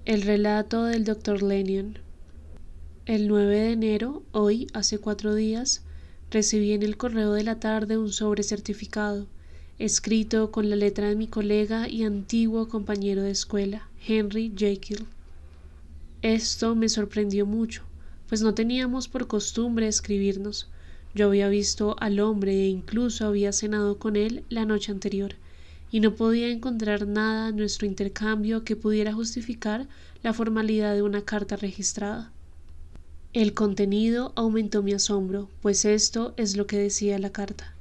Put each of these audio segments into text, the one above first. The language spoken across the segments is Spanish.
El relato del Dr. Lennion. El 9 de enero, hoy, hace 4 días, recibí en el correo de la tarde un sobre certificado, escrito con la letra de mi colega y antiguo compañero de escuela, Henry Jekyll. Esto me sorprendió mucho, pues no teníamos por costumbre escribirnos. Yo había visto al hombre e incluso había cenado con él la noche anterior, y no podía encontrar nada en nuestro intercambio que pudiera justificar la formalidad de una carta registrada. El contenido aumentó mi asombro, pues esto es lo que decía la carta.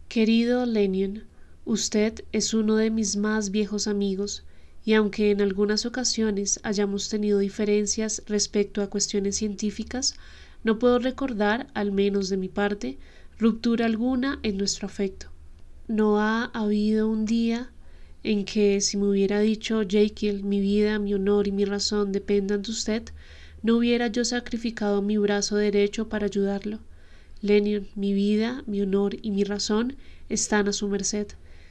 Querido Lennion, usted es uno de mis más viejos amigos, y aunque en algunas ocasiones hayamos tenido diferencias respecto a cuestiones científicas, no puedo recordar, al menos de mi parte, ruptura alguna en nuestro afecto. No ha habido un día en que, si me hubiera dicho Jekyll, mi vida, mi honor y mi razón dependan de usted, no hubiera yo sacrificado mi brazo derecho para ayudarlo. Lennion, mi vida, mi honor y mi razón están a su merced.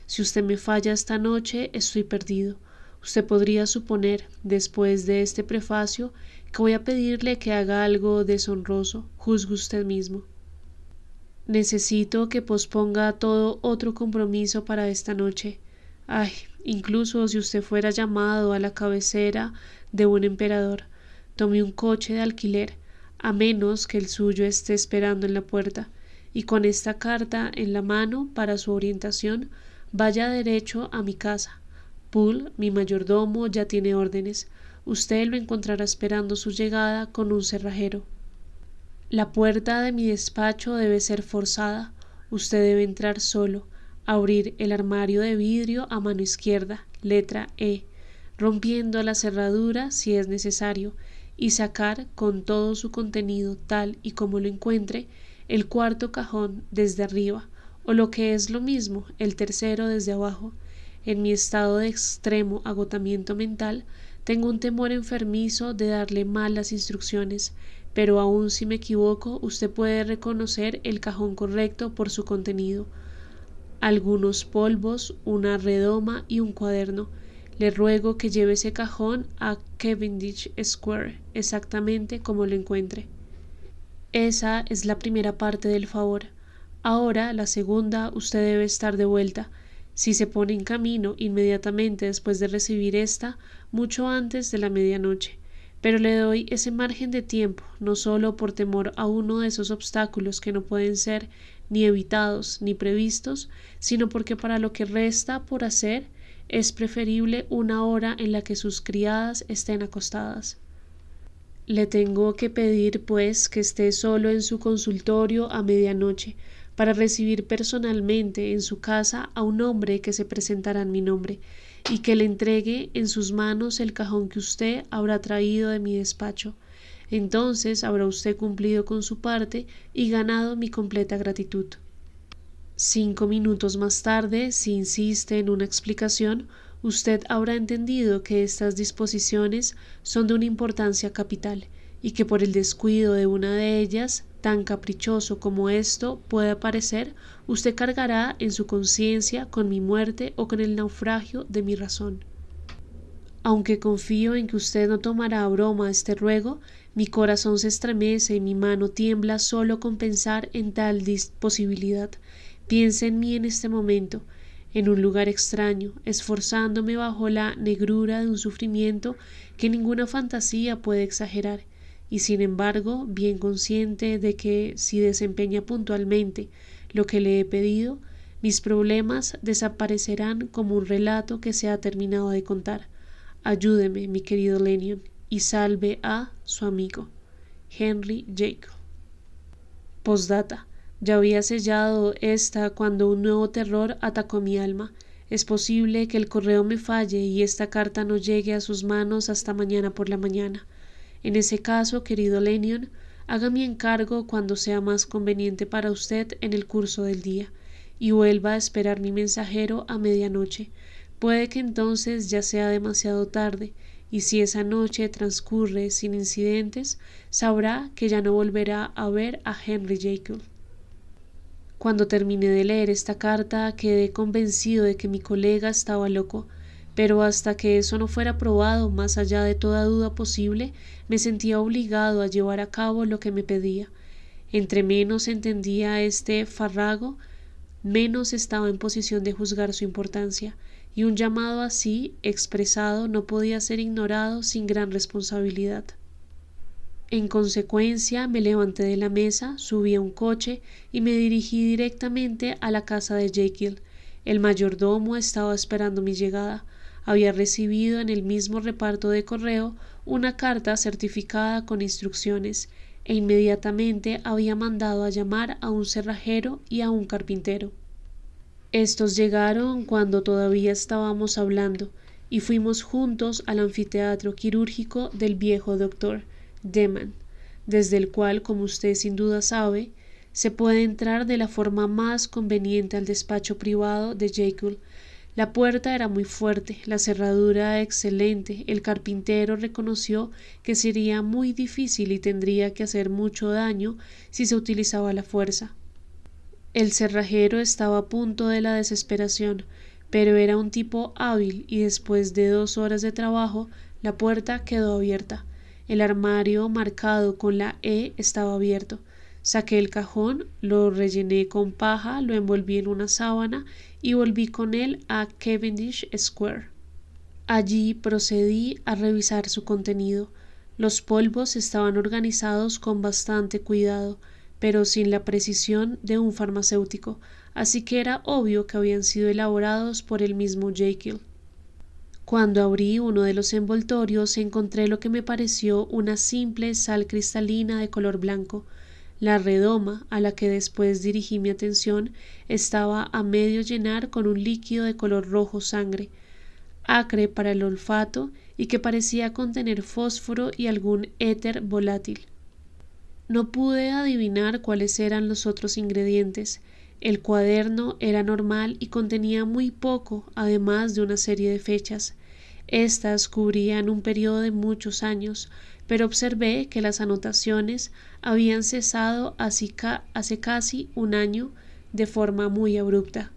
Si usted me falla esta noche, estoy perdido. Usted podría suponer, después de este prefacio, que voy a pedirle que haga algo deshonroso. Juzgue usted mismo. Necesito que posponga todo otro compromiso para esta noche. Ay, incluso si usted fuera llamado a la cabecera de un emperador, tome un coche de alquiler, a menos que el suyo esté esperando en la puerta, y con esta carta en la mano para su orientación, vaya derecho a mi casa. Poole, mi mayordomo, ya tiene órdenes. Usted lo encontrará esperando su llegada con un cerrajero. La puerta de mi despacho debe ser forzada. Usted debe entrar solo, abrir el armario de vidrio a mano izquierda, letra E, rompiendo la cerradura si es necesario, y sacar con todo su contenido tal y como lo encuentre, el cuarto cajón desde arriba, o lo que es lo mismo, el tercero desde abajo. En mi estado de extremo agotamiento mental, tengo un temor enfermizo de darle malas instrucciones, pero aun si me equivoco, usted puede reconocer el cajón correcto por su contenido. Algunos polvos, una redoma y un cuaderno. Le ruego que lleve ese cajón a Cavendish Square, exactamente como lo encuentre. Esa es la primera parte del favor. Ahora, la segunda, usted debe estar de vuelta. Si se pone en camino inmediatamente después de recibir esta, mucho antes de la medianoche. Pero le doy ese margen de tiempo, no solo por temor a uno de esos obstáculos que no pueden ser ni evitados ni previstos, sino porque para lo que resta por hacer es preferible una hora en la que sus criadas estén acostadas. Le tengo que pedir, pues, que esté solo en su consultorio a medianoche, para recibir personalmente en su casa a un hombre que se presentará en mi nombre, y que le entregue en sus manos el cajón que usted habrá traído de mi despacho. Entonces habrá usted cumplido con su parte y ganado mi completa gratitud. 5 minutos más tarde, si insiste en una explicación, usted habrá entendido que estas disposiciones son de una importancia capital y que por el descuido de una de ellas, tan caprichoso como esto pueda parecer, usted cargará en su conciencia con mi muerte o con el naufragio de mi razón. Aunque confío en que usted no tomará a broma este ruego, mi corazón se estremece y mi mano tiembla solo con pensar en tal posibilidad. Piense en mí en este momento, en un lugar extraño, esforzándome bajo la negrura de un sufrimiento que ninguna fantasía puede exagerar, y sin embargo bien consciente de que si desempeña puntualmente lo que le he pedido, mis problemas desaparecerán como un relato que se ha terminado de contar. Ayúdeme, mi querido Lennion, y salve a su amigo, Henry Jekyll. Postdata. Ya había sellado esta cuando un nuevo terror atacó mi alma. Es posible que el correo me falle y esta carta no llegue a sus manos hasta mañana por la mañana. En ese caso, querido Lennion, haga mi encargo cuando sea más conveniente para usted en el curso del día, y vuelva a esperar mi mensajero a medianoche. Puede que entonces ya sea demasiado tarde, y si esa noche transcurre sin incidentes, sabrá que ya no volverá a ver a Henry Jekyll. Cuando terminé de leer esta carta, quedé convencido de que mi colega estaba loco, pero hasta que eso no fuera probado más allá de toda duda posible, me sentía obligado a llevar a cabo lo que me pedía. Entre menos entendía este farrago, menos estaba en posición de juzgar su importancia, y un llamado así expresado no podía ser ignorado sin gran responsabilidad. En consecuencia, me levanté de la mesa, subí a un coche y me dirigí directamente a la casa de Jekyll. El mayordomo estaba esperando mi llegada. Había recibido en el mismo reparto de correo una carta certificada con instrucciones e inmediatamente había mandado a llamar a un cerrajero y a un carpintero. Estos llegaron cuando todavía estábamos hablando y fuimos juntos al anfiteatro quirúrgico del viejo doctor Deman, desde el cual, como usted sin duda sabe, se puede entrar de la forma más conveniente al despacho privado de Jekyll. La puerta era muy fuerte, la cerradura excelente. El carpintero reconoció que sería muy difícil y tendría que hacer mucho daño si se utilizaba la fuerza. El cerrajero estaba a punto de la desesperación, pero era un tipo hábil y después de 2 horas de trabajo la puerta quedó abierta. El armario marcado con la E estaba abierto. Saqué el cajón, lo rellené con paja, lo envolví en una sábana y volví con él a Cavendish Square. Allí procedí a revisar su contenido. Los polvos estaban organizados con bastante cuidado, pero sin la precisión de un farmacéutico, así que era obvio que habían sido elaborados por el mismo Jekyll. Cuando abrí uno de los envoltorios encontré lo que me pareció una simple sal cristalina de color blanco. La redoma, a la que después dirigí mi atención, estaba a medio llenar con un líquido de color rojo sangre, acre para el olfato y que parecía contener fósforo y algún éter volátil. No pude adivinar cuáles eran los otros ingredientes. El cuaderno era normal y contenía muy poco, además de una serie de fechas. Estas cubrían un periodo de muchos años, pero observé que las anotaciones habían cesado hace casi un año de forma muy abrupta.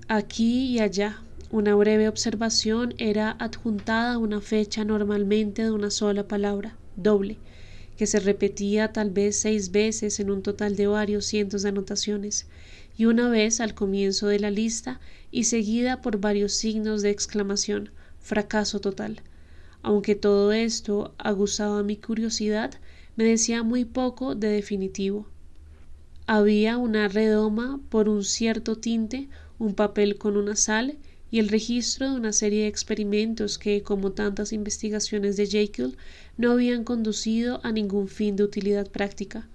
Aquí y allá, una breve observación era adjuntada a una fecha normalmente de una sola palabra, doble, que se repetía tal vez 6 veces en un total de varios cientos de anotaciones, y una vez al comienzo de la lista y seguida por varios signos de exclamación, fracaso total. Aunque todo esto aguzaba mi curiosidad, me decía muy poco de definitivo. Había una redoma por un cierto tinte, un papel con una sal y el registro de una serie de experimentos que, como tantas investigaciones de Jekyll, no habían conducido a ningún fin de utilidad práctica.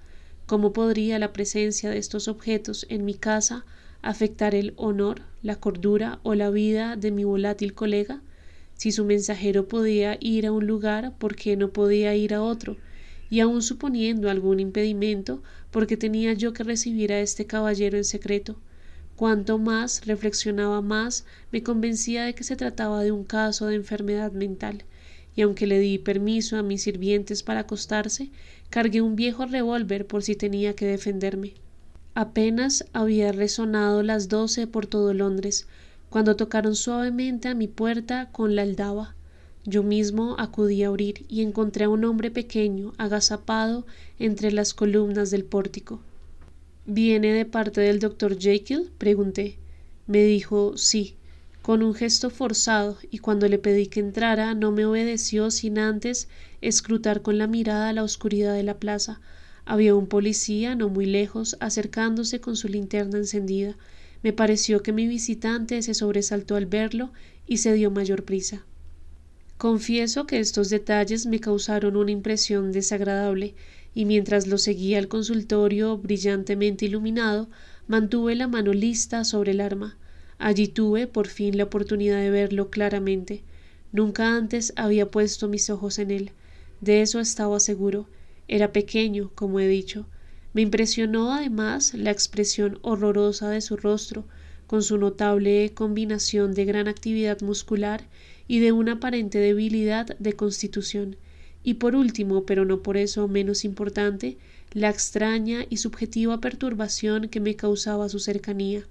¿Cómo podría la presencia de estos objetos en mi casa afectar el honor, la cordura o la vida de mi volátil colega? Si su mensajero podía ir a un lugar, ¿por qué no podía ir a otro? Y aun suponiendo algún impedimento, ¿por qué tenía yo que recibir a este caballero en secreto? Cuanto más reflexionaba más, me convencía de que se trataba de un caso de enfermedad mental, y aunque le di permiso a mis sirvientes para acostarse, cargué un viejo revólver por si tenía que defenderme. Apenas había resonado las 12 por todo Londres, cuando tocaron suavemente a mi puerta con la aldaba. Yo mismo acudí a abrir y encontré a un hombre pequeño, agazapado entre las columnas del pórtico. —¿Viene de parte del doctor Jekyll? —pregunté. Me dijo sí, con un gesto forzado, y cuando le pedí que entrara no me obedeció sin antes escrutar con la mirada la oscuridad de la plaza. Había un policía no muy lejos, acercándose con su linterna encendida. Me pareció que mi visitante se sobresaltó al verlo y se dio mayor prisa. Confieso que estos detalles me causaron una impresión desagradable, y mientras lo seguía al consultorio brillantemente iluminado, mantuve la mano lista sobre el arma. Allí tuve por fin la oportunidad de verlo claramente. Nunca antes había puesto mis ojos en él. De eso estaba seguro. Era pequeño, como he dicho. Me impresionó además la expresión horrorosa de su rostro, con su notable combinación de gran actividad muscular y de una aparente debilidad de constitución, y por último, pero no por eso menos importante, la extraña y subjetiva perturbación que me causaba su cercanía.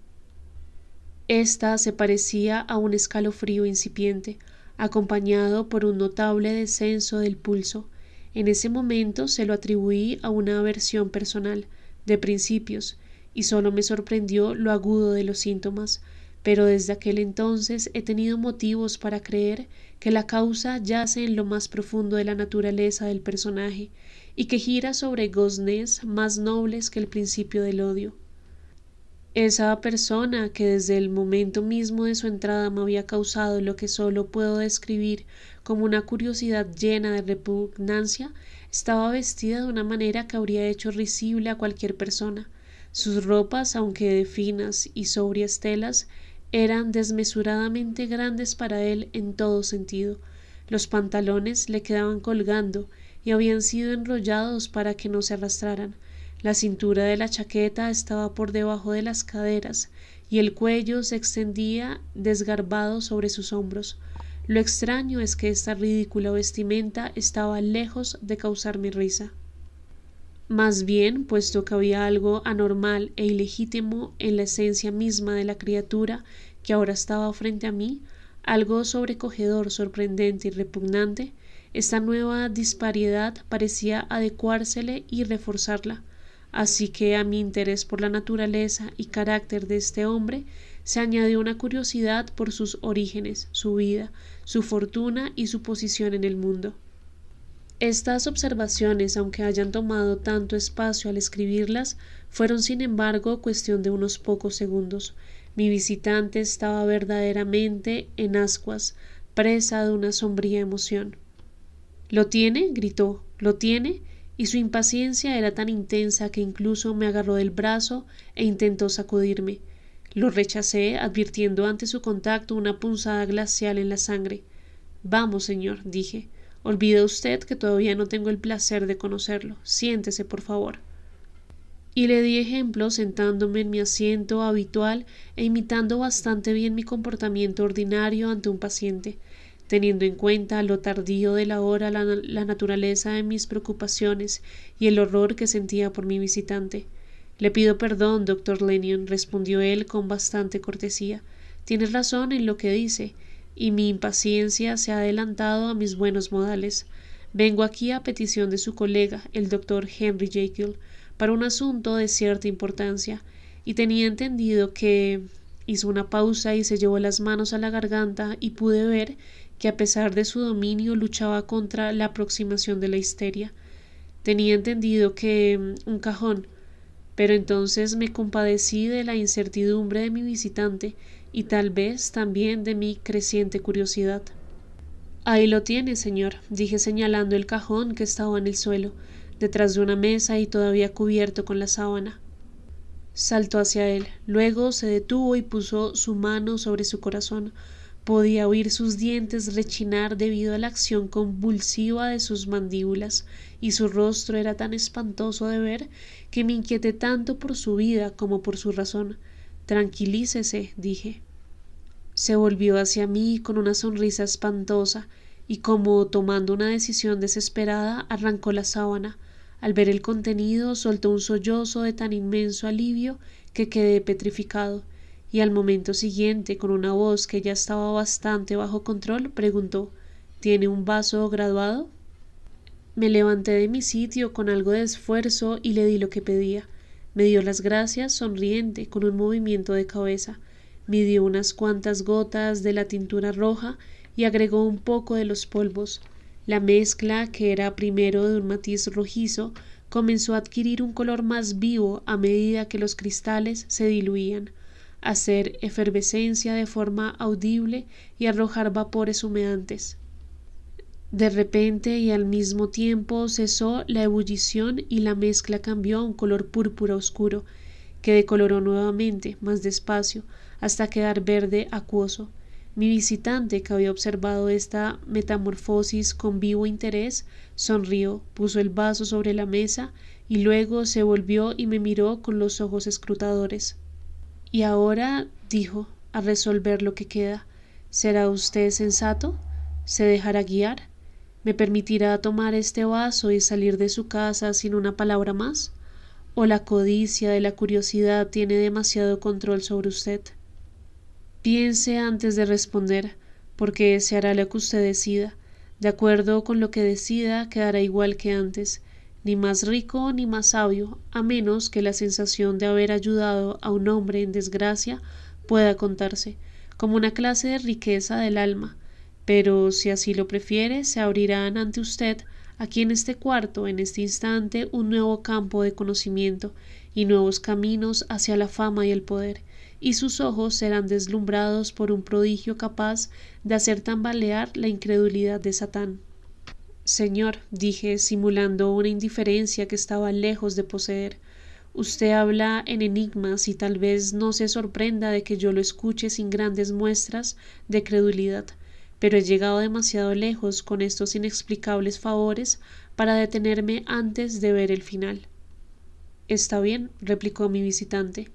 Esta se parecía a un escalofrío incipiente, acompañado por un notable descenso del pulso. En ese momento se lo atribuí a una aversión personal, de principios, y solo me sorprendió lo agudo de los síntomas, pero desde aquel entonces he tenido motivos para creer que la causa yace en lo más profundo de la naturaleza del personaje y que gira sobre goznes más nobles que el principio del odio. Esa persona que desde el momento mismo de su entrada me había causado lo que solo puedo describir como una curiosidad llena de repugnancia, estaba vestida de una manera que habría hecho risible a cualquier persona. Sus ropas, aunque de finas y sobrias telas, eran desmesuradamente grandes para él en todo sentido. Los pantalones le quedaban colgando y habían sido enrollados para que no se arrastraran. La cintura de la chaqueta estaba por debajo de las caderas y el cuello se extendía desgarbado sobre sus hombros. Lo extraño es que esta ridícula vestimenta estaba lejos de causarme risa. Más bien, puesto que había algo anormal e ilegítimo en la esencia misma de la criatura que ahora estaba frente a mí, algo sobrecogedor, sorprendente y repugnante, esta nueva disparidad parecía adecuársele y reforzarla. Así que a mi interés por la naturaleza y carácter de este hombre se añadió una curiosidad por sus orígenes, su vida, su fortuna y su posición en el mundo. Estas observaciones, aunque hayan tomado tanto espacio al escribirlas, fueron sin embargo cuestión de unos pocos segundos. Mi visitante estaba verdaderamente en ascuas, presa de una sombría emoción. —¿Lo tiene? —gritó. —¿Lo tiene? Y su impaciencia era tan intensa que incluso me agarró del brazo e intentó sacudirme. Lo rechacé, advirtiendo ante su contacto una punzada glacial en la sangre. —Vamos, señor —dije—. Olvida usted que todavía no tengo el placer de conocerlo. Siéntese, por favor. Y le di ejemplo sentándome en mi asiento habitual e imitando bastante bien mi comportamiento ordinario ante un paciente, teniendo en cuenta lo tardío de la hora, la naturaleza de mis preocupaciones y el horror que sentía por mi visitante. Le pido perdón, doctor Lennon —respondió él con bastante cortesía—. Tiene razón en lo que dice, y mi impaciencia se ha adelantado a mis buenos modales. Vengo aquí a petición de su colega, el doctor Henry Jekyll, para un asunto de cierta importancia, y tenía entendido que... Hizo una pausa y se llevó las manos a la garganta y pude ver que a pesar de su dominio luchaba contra la aproximación de la histeria. Tenía entendido que... un cajón. Pero entonces me compadecí de la incertidumbre de mi visitante y tal vez también de mi creciente curiosidad. —Ahí lo tiene, señor —dije señalando el cajón que estaba en el suelo, detrás de una mesa y todavía cubierto con la sábana. Saltó hacia él, luego se detuvo y puso su mano sobre su corazón. Podía oír sus dientes rechinar debido a la acción convulsiva de sus mandíbulas, y su rostro era tan espantoso de ver que me inquieté tanto por su vida como por su razón. —Tranquilícese —dije. Se volvió hacia mí con una sonrisa espantosa y, como tomando una decisión desesperada, arrancó la sábana. Al ver el contenido soltó un sollozo de tan inmenso alivio que quedé petrificado, y al momento siguiente, con una voz que ya estaba bastante bajo control, preguntó: —¿Tiene un vaso graduado? Me levanté de mi sitio con algo de esfuerzo y le di lo que pedía. Me dio las gracias sonriente, con un movimiento de cabeza. Midió unas cuantas gotas de la tintura roja y agregó un poco de los polvos. La mezcla, que era primero de un matiz rojizo, comenzó a adquirir un color más vivo a medida que los cristales se diluían, a hacer efervescencia de forma audible y arrojar vapores humeantes. De repente y al mismo tiempo cesó la ebullición y la mezcla cambió a un color púrpura oscuro, que decoloró nuevamente, más despacio, hasta quedar verde acuoso. Mi visitante, que había observado esta metamorfosis con vivo interés, sonrió, puso el vaso sobre la mesa y luego se volvió y me miró con los ojos escrutadores. —Y ahora —dijo—, a resolver lo que queda. ¿Será usted sensato? ¿Se dejará guiar? ¿Me permitirá tomar este vaso y salir de su casa sin una palabra más? ¿O la codicia de la curiosidad tiene demasiado control sobre usted? Piense antes de responder, porque se hará lo que usted decida. De acuerdo con lo que decida, quedará igual que antes, ni más rico ni más sabio, a menos que la sensación de haber ayudado a un hombre en desgracia pueda contarse como una clase de riqueza del alma. Pero si así lo prefiere, se abrirán ante usted, aquí en este cuarto, en este instante, un nuevo campo de conocimiento y nuevos caminos hacia la fama y el poder, y sus ojos serán deslumbrados por un prodigio capaz de hacer tambalear la incredulidad de Satán. Señor, dije, simulando una indiferencia que estaba lejos de poseer, usted habla en enigmas y tal vez no se sorprenda de que yo lo escuche sin grandes muestras de credulidad, pero he llegado demasiado lejos con estos inexplicables favores para detenerme antes de ver el final. Está bien, replicó mi visitante.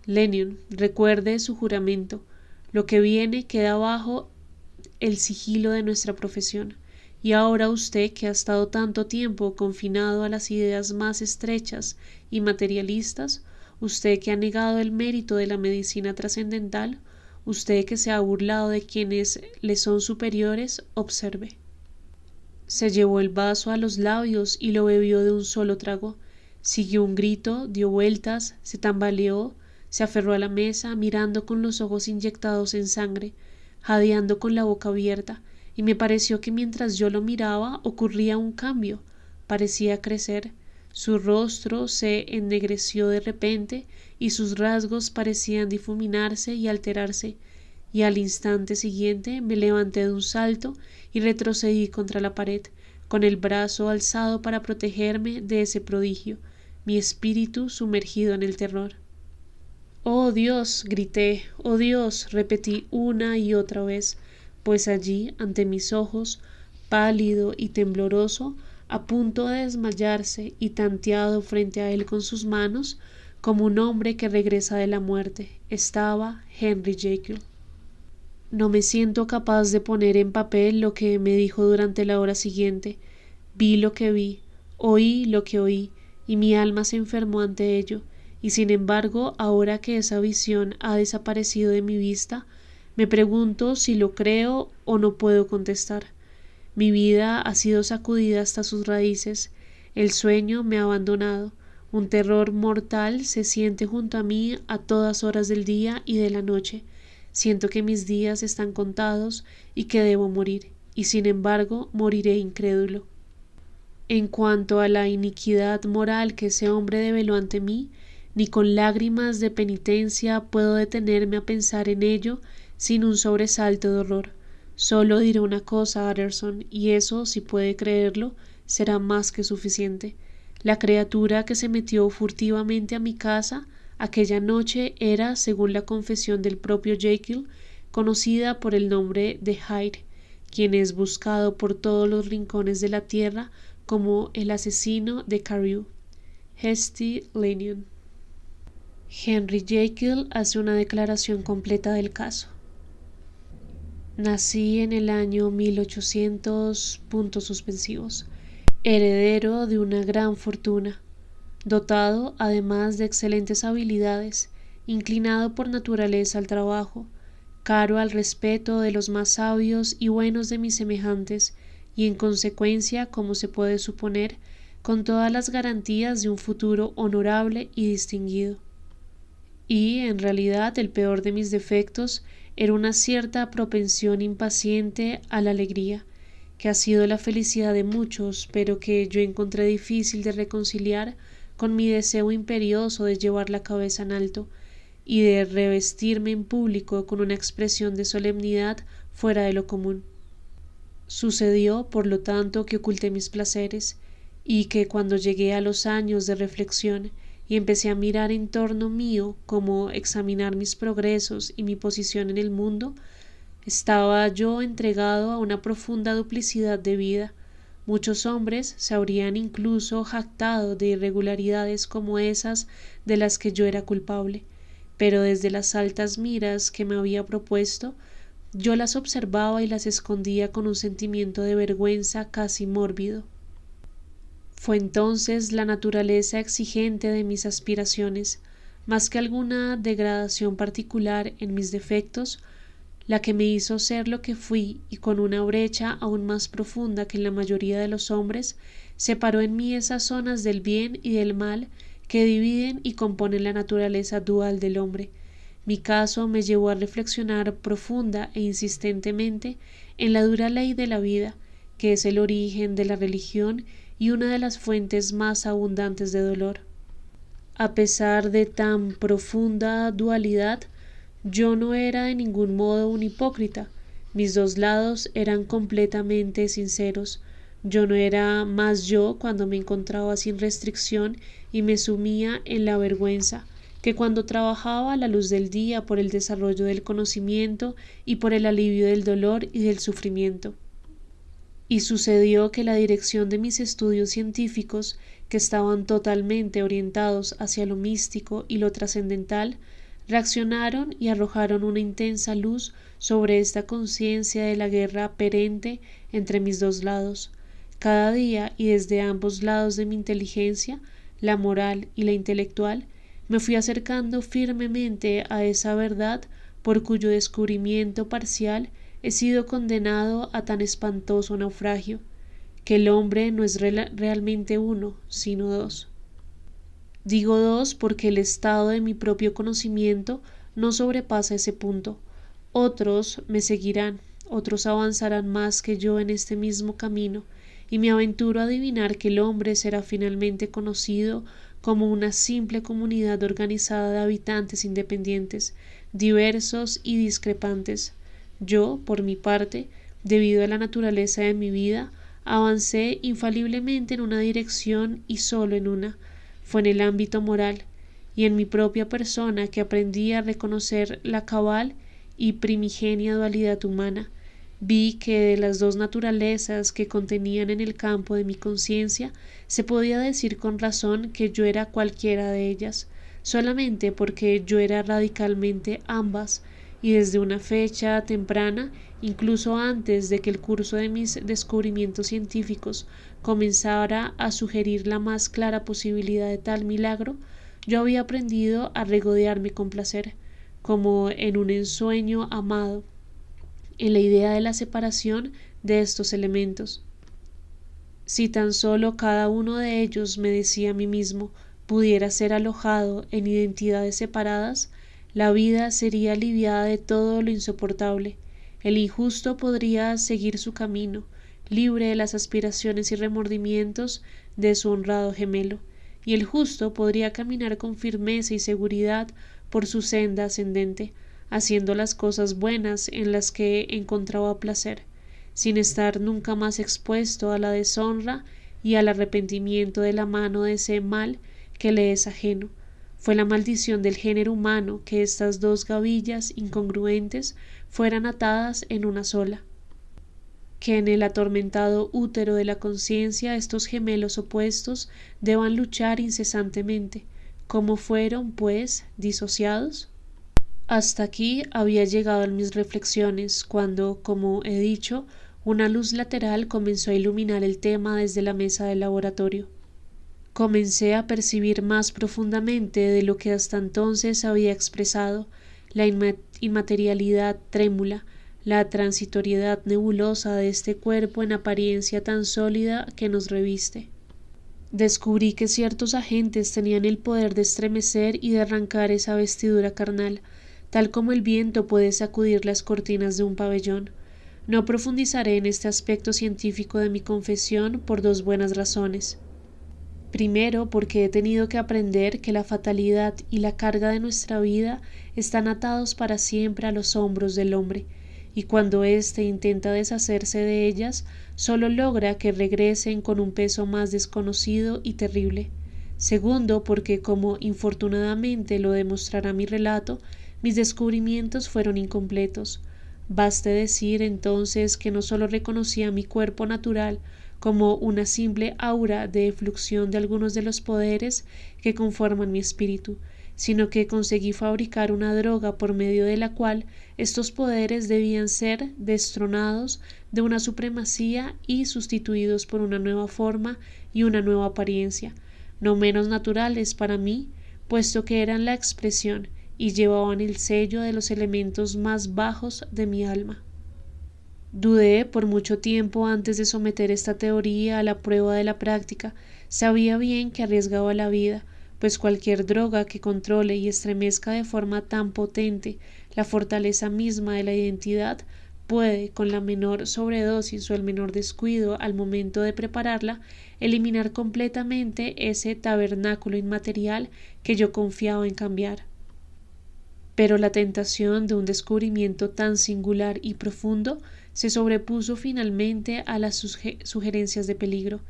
Lennion, recuerde su juramento. Lo que viene queda bajo el sigilo de nuestra profesión. Y ahora usted, que ha estado tanto tiempo confinado a las ideas más estrechas y materialistas, usted que ha negado el mérito de la medicina trascendental, usted que se ha burlado de quienes le son superiores, observe. Se llevó el vaso a los labios y lo bebió de un solo trago. Siguió un grito, dio vueltas, se tambaleó, se aferró a la mesa, mirando con los ojos inyectados en sangre, jadeando con la boca abierta, y me pareció que mientras yo lo miraba ocurría un cambio, parecía crecer, su rostro se ennegreció de repente y sus rasgos parecían difuminarse y alterarse, y al instante siguiente me levanté de un salto y retrocedí contra la pared, con el brazo alzado para protegerme de ese prodigio, mi espíritu sumergido en el terror. «¡Oh Dios!» grité, «¡Oh Dios!» repetí una y otra vez, pues allí, ante mis ojos, pálido y tembloroso, a punto de desmayarse y tanteado frente a él con sus manos, como un hombre que regresa de la muerte, estaba Henry Jekyll. No me siento capaz de poner en papel lo que me dijo durante la hora siguiente. Vi lo que vi, oí lo que oí, y mi alma se enfermó ante ello, y sin embargo, ahora que esa visión ha desaparecido de mi vista, me pregunto si lo creo o no puedo contestar. Mi vida ha sido sacudida hasta sus raíces, el sueño me ha abandonado, un terror mortal se siente junto a mí a todas horas del día y de la noche. Siento que mis días están contados y que debo morir, y sin embargo moriré incrédulo. En cuanto a la iniquidad moral que ese hombre develó ante mí, ni con lágrimas de penitencia puedo detenerme a pensar en ello sin un sobresalto de horror. Solo diré una cosa, Utterson, y eso, si puede creerlo, será más que suficiente. La criatura que se metió furtivamente a mi casa aquella noche era, según la confesión del propio Jekyll, conocida por el nombre de Hyde, quien es buscado por todos los rincones de la tierra como el asesino de Carew. Hesty Lennion. Henry Jekyll hace una declaración completa del caso. Nací en el año 1800... heredero de una gran fortuna, dotado además de excelentes habilidades, inclinado por naturaleza al trabajo, caro al respeto de los más sabios y buenos de mis semejantes, y en consecuencia, como se puede suponer, con todas las garantías de un futuro honorable y distinguido. Y, en realidad, el peor de mis defectos era una cierta propensión impaciente a la alegría, que ha sido la felicidad de muchos, pero que yo encontré difícil de reconciliar con mi deseo imperioso de llevar la cabeza en alto y de revestirme en público con una expresión de solemnidad fuera de lo común. Sucedió, por lo tanto, que oculté mis placeres, y que cuando llegué a los años de reflexión y empecé a mirar en torno mío, como examinar mis progresos y mi posición en el mundo, estaba yo entregado a una profunda duplicidad de vida. Muchos hombres se habrían incluso jactado de irregularidades como esas de las que yo era culpable, pero desde las altas miras que me había propuesto, yo las observaba y las escondía con un sentimiento de vergüenza casi mórbido. Fue entonces la naturaleza exigente de mis aspiraciones, más que alguna degradación particular en mis defectos, la que me hizo ser lo que fui y con una brecha aún más profunda que en la mayoría de los hombres, separó en mí esas zonas del bien y del mal que dividen y componen la naturaleza dual del hombre. Mi caso me llevó a reflexionar profunda e insistentemente en la dura ley de la vida, que es el origen de la religión y una de las fuentes más abundantes de dolor. A pesar de tan profunda dualidad, yo no era de ningún modo un hipócrita. Mis dos lados eran completamente sinceros. Yo no era más yo cuando me encontraba sin restricción y me sumía en la vergüenza, que cuando trabajaba a la luz del día por el desarrollo del conocimiento y por el alivio del dolor y del sufrimiento. Y sucedió que la dirección de mis estudios científicos, que estaban totalmente orientados hacia lo místico y lo trascendental, reaccionaron y arrojaron una intensa luz sobre esta conciencia de la guerra perenne entre mis dos lados. Cada día y desde ambos lados de mi inteligencia, la moral y la intelectual, me fui acercando firmemente a esa verdad por cuyo descubrimiento parcial he sido condenado a tan espantoso naufragio, que el hombre no es realmente uno, sino dos. Digo dos porque el estado de mi propio conocimiento no sobrepasa ese punto. Otros me seguirán, otros avanzarán más que yo en este mismo camino, y me aventuro a adivinar que el hombre será finalmente conocido como una simple comunidad organizada de habitantes independientes, diversos y discrepantes. Yo, por mi parte, debido a la naturaleza de mi vida, avancé infaliblemente en una dirección y solo en una. Fue en el ámbito moral y en mi propia persona que aprendí a reconocer la cabal y primigenia dualidad humana. Vi que de las dos naturalezas que contenían en el campo de mi conciencia se podía decir con razón que yo era cualquiera de ellas, solamente porque yo era radicalmente ambas, y desde una fecha temprana, incluso antes de que el curso de mis descubrimientos científicos comenzara a sugerir la más clara posibilidad de tal milagro, yo había aprendido a regodearme con placer, como en un ensueño amado, en la idea de la separación de estos elementos. Si tan solo cada uno de ellos, me decía a mí mismo, pudiera ser alojado en identidades separadas, la vida sería aliviada de todo lo insoportable. El injusto podría seguir su camino, libre de las aspiraciones y remordimientos de su honrado gemelo, y el justo podría caminar con firmeza y seguridad por su senda ascendente, haciendo las cosas buenas en las que encontraba placer, sin estar nunca más expuesto a la deshonra y al arrepentimiento de la mano de ese mal que le es ajeno. Fue la maldición del género humano que estas dos gavillas incongruentes fueran atadas en una sola, que en el atormentado útero de la conciencia estos gemelos opuestos deban luchar incesantemente. ¿Cómo fueron, pues, disociados? Hasta aquí había llegado en mis reflexiones cuando, como he dicho, una luz lateral comenzó a iluminar el tema desde la mesa del laboratorio. Comencé a percibir más profundamente de lo que hasta entonces había expresado, la inmaterialidad trémula, la transitoriedad nebulosa de este cuerpo en apariencia tan sólida que nos reviste. Descubrí que ciertos agentes tenían el poder de estremecer y de arrancar esa vestidura carnal, tal como el viento puede sacudir las cortinas de un pabellón. No profundizaré en este aspecto científico de mi confesión por dos buenas razones. Primero, porque he tenido que aprender que la fatalidad y la carga de nuestra vida están atados para siempre a los hombros del hombre, y cuando éste intenta deshacerse de ellas, solo logra que regresen con un peso más desconocido y terrible. Segundo, porque, como infortunadamente lo demostrará mi relato, mis descubrimientos fueron incompletos. Baste decir entonces que no solo reconocía mi cuerpo natural como una simple aura de efluxión de algunos de los poderes que conforman mi espíritu, sino que conseguí fabricar una droga por medio de la cual estos poderes debían ser destronados de una supremacía y sustituidos por una nueva forma y una nueva apariencia, no menos naturales para mí, puesto que eran la expresión y llevaban el sello de los elementos más bajos de mi alma. Dudé por mucho tiempo antes de someter esta teoría a la prueba de la práctica. Sabía bien que arriesgaba la vida, pues cualquier droga que controle y estremezca de forma tan potente la fortaleza misma de la identidad puede, con la menor sobredosis o el menor descuido al momento de prepararla, eliminar completamente ese tabernáculo inmaterial que yo confiaba en cambiar. Pero la tentación de un descubrimiento tan singular y profundo se sobrepuso finalmente a las sugerencias de peligro.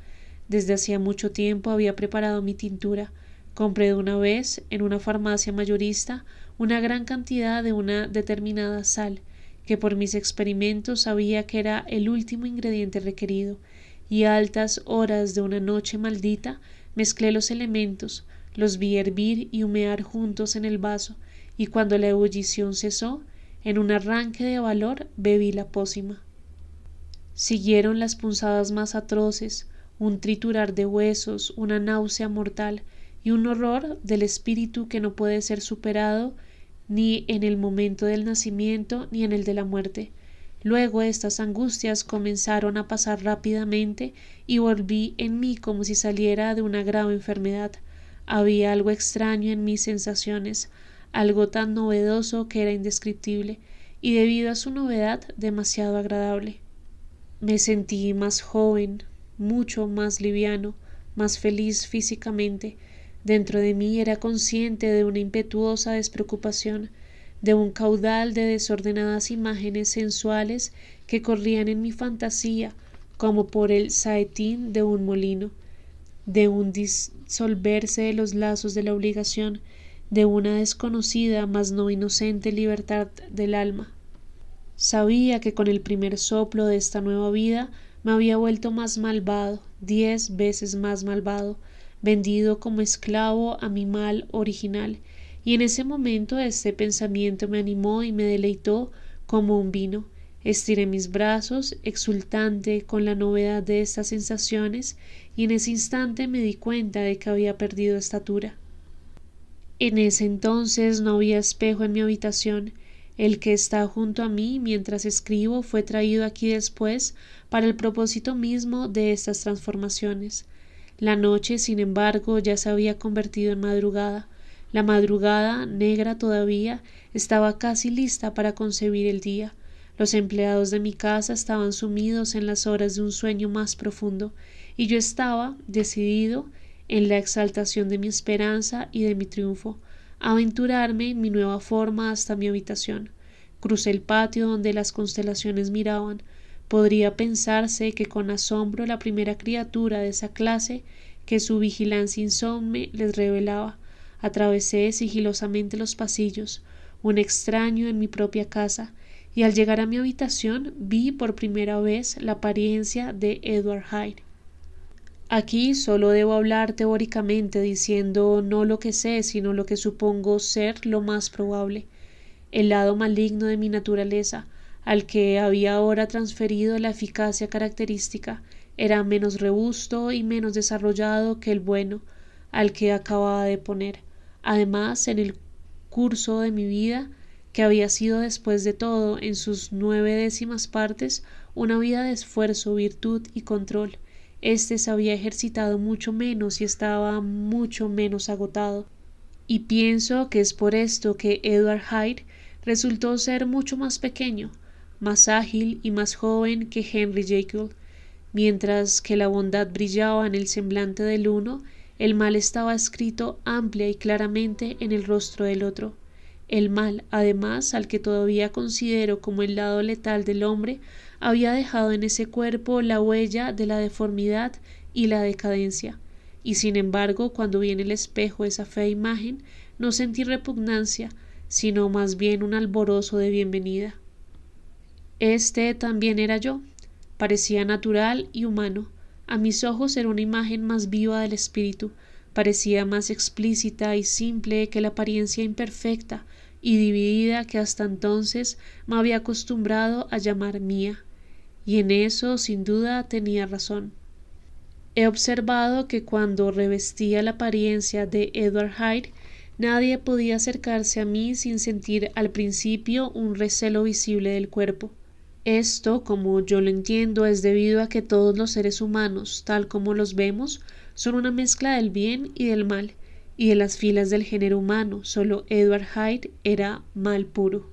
Desde hacía mucho tiempo había preparado mi tintura. Compré de una vez, en una farmacia mayorista, una gran cantidad de una determinada sal, que por mis experimentos sabía que era el último ingrediente requerido, y a altas horas de una noche maldita mezclé los elementos, los vi hervir y humear juntos en el vaso, y cuando la ebullición cesó, en un arranque de valor bebí la pócima. Siguieron las punzadas más atroces, un triturar de huesos, una náusea mortal y un horror del espíritu que no puede ser superado ni en el momento del nacimiento ni en el de la muerte. Luego estas angustias comenzaron a pasar rápidamente y volví en mí como si saliera de una grave enfermedad. Había algo extraño en mis sensaciones, algo tan novedoso que era indescriptible, y debido a su novedad demasiado agradable. Me sentí más joven, mucho más liviano, más feliz físicamente. Dentro de mí era consciente de una impetuosa despreocupación, de un caudal de desordenadas imágenes sensuales que corrían en mi fantasía como por el saetín de un molino, de un disolverse de los lazos de la obligación, de una desconocida mas no inocente libertad del alma. Sabía que con el primer soplo de esta nueva vida me había vuelto más malvado, 10 veces más malvado, vendido como esclavo a mi mal original, y en ese momento este pensamiento me animó y me deleitó como un vino. Estiré mis brazos, exultante con la novedad de estas sensaciones, y en ese instante me di cuenta de que había perdido estatura. En ese entonces no había espejo en mi habitación. El que está junto a mí mientras escribo fue traído aquí después para el propósito mismo de estas transformaciones. La noche, sin embargo, ya se había convertido en madrugada. La madrugada, negra todavía, estaba casi lista para concebir el día. Los empleados de mi casa estaban sumidos en las horas de un sueño más profundo, y yo estaba, decidido, en la exaltación de mi esperanza y de mi triunfo, a aventurarme en mi nueva forma hasta mi habitación. Crucé el patio donde las constelaciones miraban. Podría pensarse que con asombro la primera criatura de esa clase que su vigilancia insomne les revelaba. Atravesé sigilosamente los pasillos, un extraño en mi propia casa, y al llegar a mi habitación vi por primera vez la apariencia de Edward Hyde. Aquí solo debo hablar teóricamente, diciendo no lo que sé, sino lo que supongo ser lo más probable. El lado maligno de mi naturaleza, al que había ahora transferido la eficacia característica, era menos robusto y menos desarrollado que el bueno, al que acababa de poner. Además, en el curso de mi vida, que había sido después de todo, en sus 9 décimas partes, una vida de esfuerzo, virtud y control, este se había ejercitado mucho menos y estaba mucho menos agotado. Y pienso que es por esto que Edward Hyde resultó ser mucho más pequeño, más ágil y más joven que Henry Jekyll. Mientras que la bondad brillaba en el semblante del uno, el mal estaba escrito amplia y claramente en el rostro del otro. El mal, además, al que todavía considero como el lado letal del hombre, había dejado en ese cuerpo la huella de la deformidad y la decadencia, y sin embargo, cuando vi en el espejo esa fea imagen, no sentí repugnancia, sino más bien un alborozo de bienvenida. Este también era yo, parecía natural y humano. A mis ojos era una imagen más viva del espíritu, parecía más explícita y simple que la apariencia imperfecta y dividida que hasta entonces me había acostumbrado a llamar mía, y en eso sin duda tenía razón. He observado que cuando revestía la apariencia de Edward Hyde Nadie podía acercarse a mí sin sentir al principio un recelo visible del cuerpo. Esto, como yo lo entiendo, es debido a que todos los seres humanos, tal como los vemos, son una mezcla del bien y del mal, y de las filas del género humano, solo Edward Hyde era mal puro.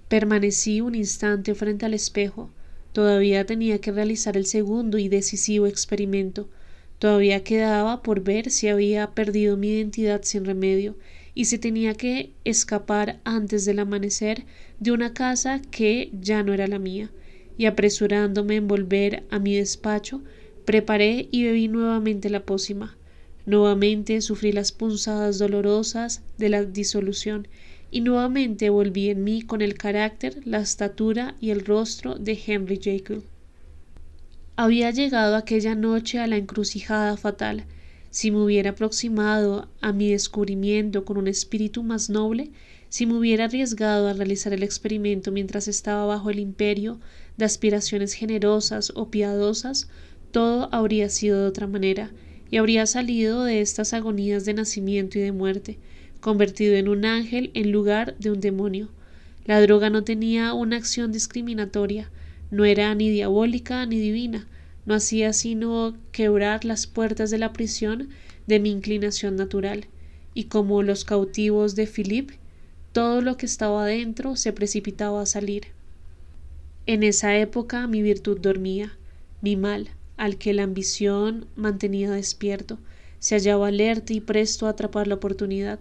Permanecí un instante frente al espejo. Todavía tenía que realizar el segundo y decisivo experimento. Todavía quedaba por ver si había perdido mi identidad sin remedio y si tenía que escapar antes del amanecer de una casa que ya no era la mía. Y apresurándome en volver a mi despacho, preparé y bebí nuevamente la pócima. Nuevamente sufrí las punzadas dolorosas de la disolución y nuevamente volví en mí con el carácter, la estatura y el rostro de Henry Jekyll. Había llegado aquella noche a la encrucijada fatal. Si me hubiera aproximado a mi descubrimiento con un espíritu más noble, si me hubiera arriesgado a realizar el experimento mientras estaba bajo el imperio de aspiraciones generosas o piadosas, todo habría sido de otra manera, y habría salido de estas agonías de nacimiento y de muerte, convertido en un ángel en lugar de un demonio. La droga no tenía una acción discriminatoria, no era ni diabólica ni divina, no hacía sino quebrar las puertas de la prisión de mi inclinación natural, y como los cautivos de Philippe, todo lo que estaba dentro se precipitaba a salir. En esa época mi virtud dormía, mi mal, al que la ambición mantenía despierto, se hallaba alerta y presto a atrapar la oportunidad,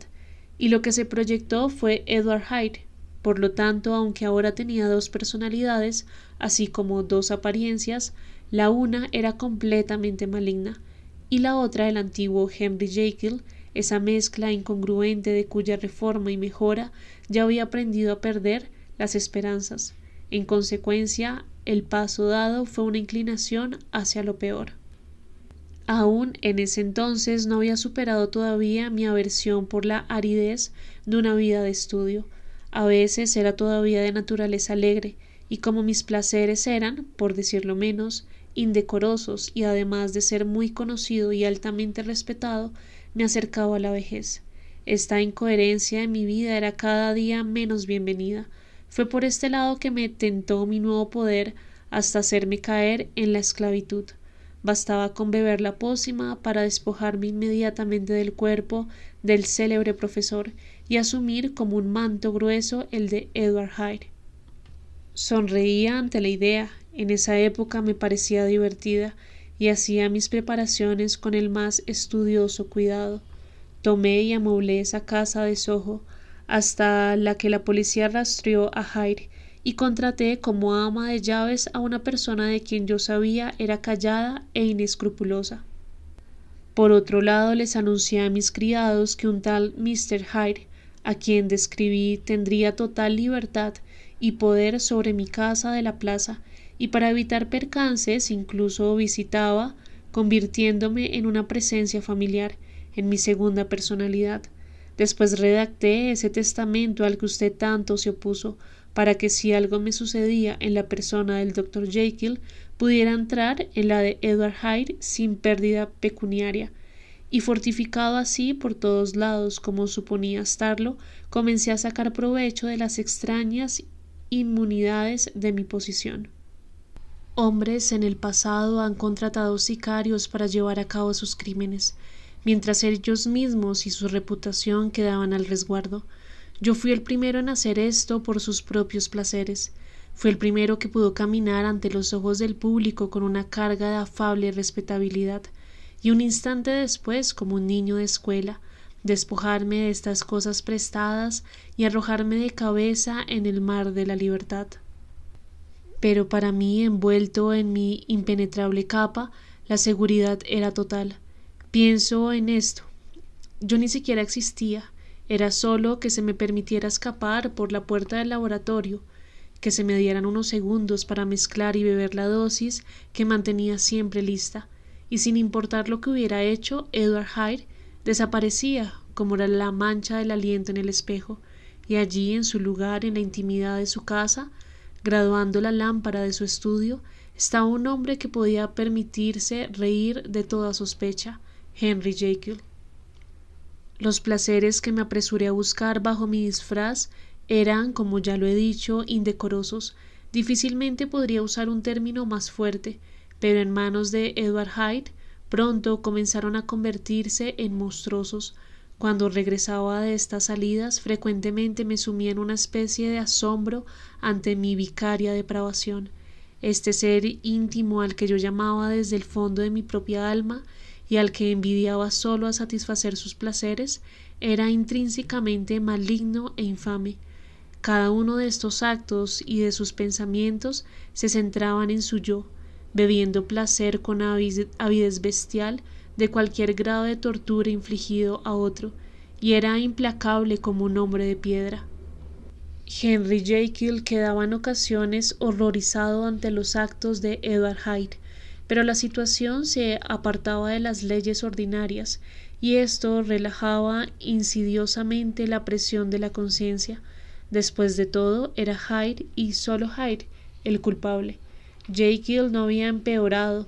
y lo que se proyectó fue Edward Hyde. Por lo tanto, aunque ahora tenía dos personalidades, así como dos apariencias, la una era completamente maligna, y la otra el antiguo Henry Jekyll, esa mezcla incongruente de cuya reforma y mejora ya había aprendido a perder las esperanzas. En consecuencia, el paso dado fue una inclinación hacia lo peor. Aún en ese entonces no había superado todavía mi aversión por la aridez de una vida de estudio. A veces era todavía de naturaleza alegre, y como mis placeres eran, por decirlo menos, indecorosos y además de ser muy conocido y altamente respetado, me acercaba a la vejez. Esta incoherencia en mi vida era cada día menos bienvenida. Fue por este lado que me tentó mi nuevo poder hasta hacerme caer en la esclavitud. Bastaba con beber la pócima para despojarme inmediatamente del cuerpo del célebre profesor y asumir como un manto grueso el de Edward Hyde. Sonreía ante la idea. En esa época me parecía divertida y hacía mis preparaciones con el más estudioso cuidado. Tomé y amoblé esa casa de Soho hasta la que la policía rastreó a Hyde y contraté como ama de llaves a una persona de quien yo sabía era callada e inescrupulosa. Por otro lado, les anuncié a mis criados que un tal Mr. Hyde, a quien describí, tendría total libertad y poder sobre mi casa de la plaza, y para evitar percances incluso visitaba, convirtiéndome en una presencia familiar, en mi segunda personalidad. Después redacté ese testamento al que usted tanto se opuso, para que si algo me sucedía en la persona del Dr. Jekyll, pudiera entrar en la de Edward Hyde sin pérdida pecuniaria. Y fortificado así por todos lados como suponía estarlo, comencé a sacar provecho de las extrañas inmunidades de mi posición. Hombres en el pasado han contratado sicarios para llevar a cabo sus crímenes, mientras ellos mismos y su reputación quedaban al resguardo. Yo fui el primero en hacer esto por sus propios placeres. Fui el primero que pudo caminar ante los ojos del público con una carga de afable respetabilidad, y un instante después, como un niño de escuela, despojarme de estas cosas prestadas y arrojarme de cabeza en el mar de la libertad. Pero para mí, envuelto en mi impenetrable capa, la seguridad era total. Pienso en esto. Yo ni siquiera existía. Era solo que se me permitiera escapar por la puerta del laboratorio, que se me dieran unos segundos para mezclar y beber la dosis que mantenía siempre lista, y sin importar lo que hubiera hecho, Edward Hyde desaparecía como era la mancha del aliento en el espejo, y allí en su lugar, en la intimidad de su casa, graduando la lámpara de su estudio, estaba un hombre que podía permitirse reír de toda sospecha, Henry Jekyll. Los placeres que me apresuré a buscar bajo mi disfraz eran, como ya lo he dicho, indecorosos. Difícilmente podría usar un término más fuerte, pero en manos de Edward Hyde pronto comenzaron a convertirse en monstruosos. Cuando regresaba de estas salidas, frecuentemente me sumía en una especie de asombro ante mi vicaria depravación. Este ser íntimo al que yo llamaba desde el fondo de mi propia alma y al que envidiaba solo a satisfacer sus placeres, era intrínsecamente maligno e infame. Cada uno de estos actos y de sus pensamientos se centraban en su yo, bebiendo placer con avidez bestial de cualquier grado de tortura infligido a otro, y era implacable como un hombre de piedra. Henry Jekyll quedaba en ocasiones horrorizado ante los actos de Edward Hyde, pero la situación se apartaba de las leyes ordinarias, y esto relajaba insidiosamente la presión de la conciencia. Después de todo, era Hyde y solo Hyde el culpable. Jekyll no había empeorado,